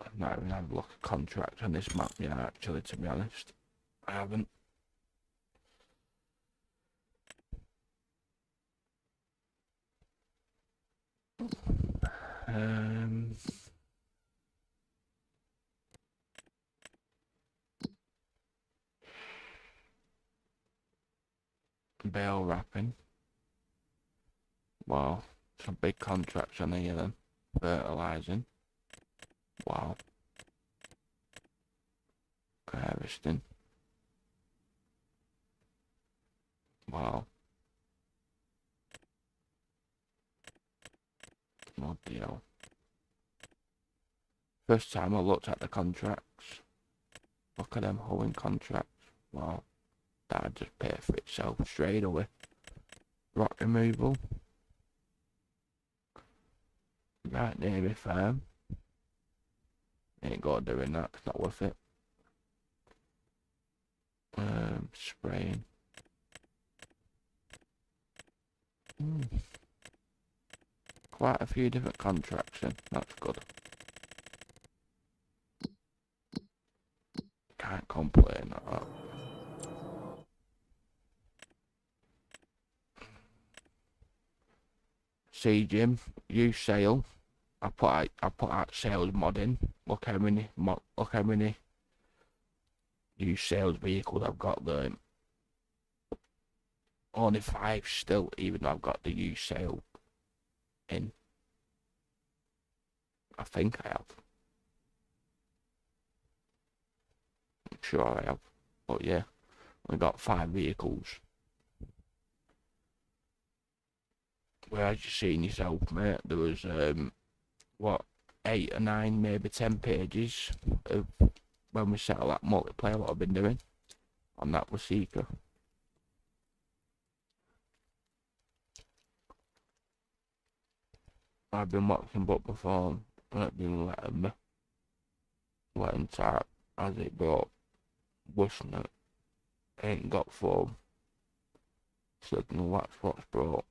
I've not even had a look at contract on this map yet, actually, to be honest. I haven't. Bale wrapping. Wow, some big contracts on here then. Fertilising. Wow. Harvesting. Wow. What the hell. First time I looked at the contracts. Look at them hoeing contracts. Wow. That'd just pay for itself straight away. Rock removal. Right near my farm. Ain't got doing that, it's not worth it. Spraying. Quite a few different contracts in, that's good. Can't complain at that. See, Jim, use sail. I put out sales mod in. Look how many used sales vehicles I've got there. Only 5 still, even though I've got the used sale in. I think I have. I'm sure I have. But yeah, we got 5 vehicles. Where as you seen yourself, mate, there was what, 8 or 9, maybe 10 pages of when we settle that multiplayer what I've been doing on that with Seeker. I've been watching but my phone and it's been letting type as it brought, wishing it ain't got phone signal, that's what's brought.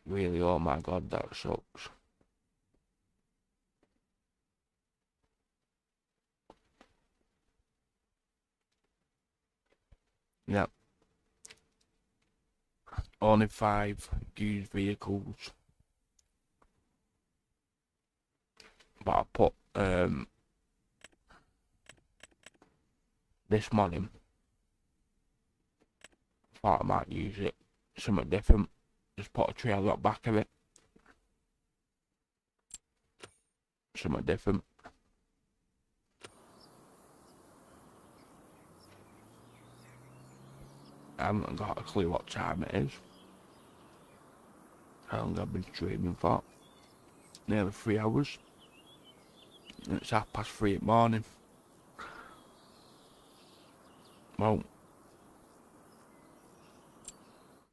Really, oh my god, that sucks. Yep. Only 5 used vehicles. But I put this morning. Thought I might use it. Something different. Just put a trailer up back of it. Something different. I haven't got a clue what time it is. How long I've been streaming for? Nearly 3 hours. And it's 3:30 in the morning. Well,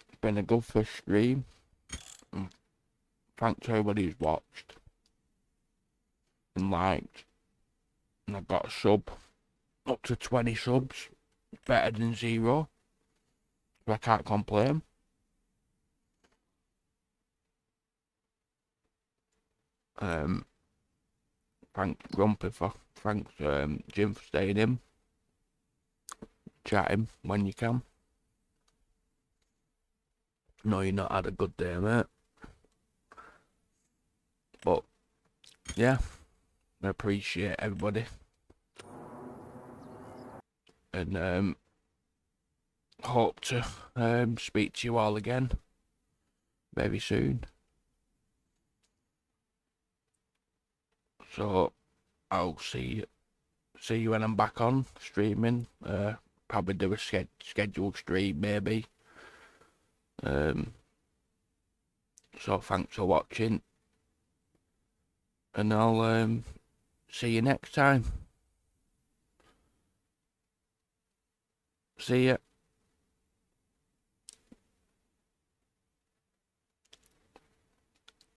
it's been a good first stream. And thanks to everybody who's watched and liked. And I got a sub. Up to 20 subs. Better than 0. So I can't complain. Thanks Grumpy for, thanks Jim for staying in. Chat him when you can. No, you've not had a good day, mate. But yeah, I appreciate everybody. And hope to speak to you all again very soon. So I'll see you when I'm back on streaming. Probably do a scheduled stream maybe. So thanks for watching, and I'll see you next time. See ya.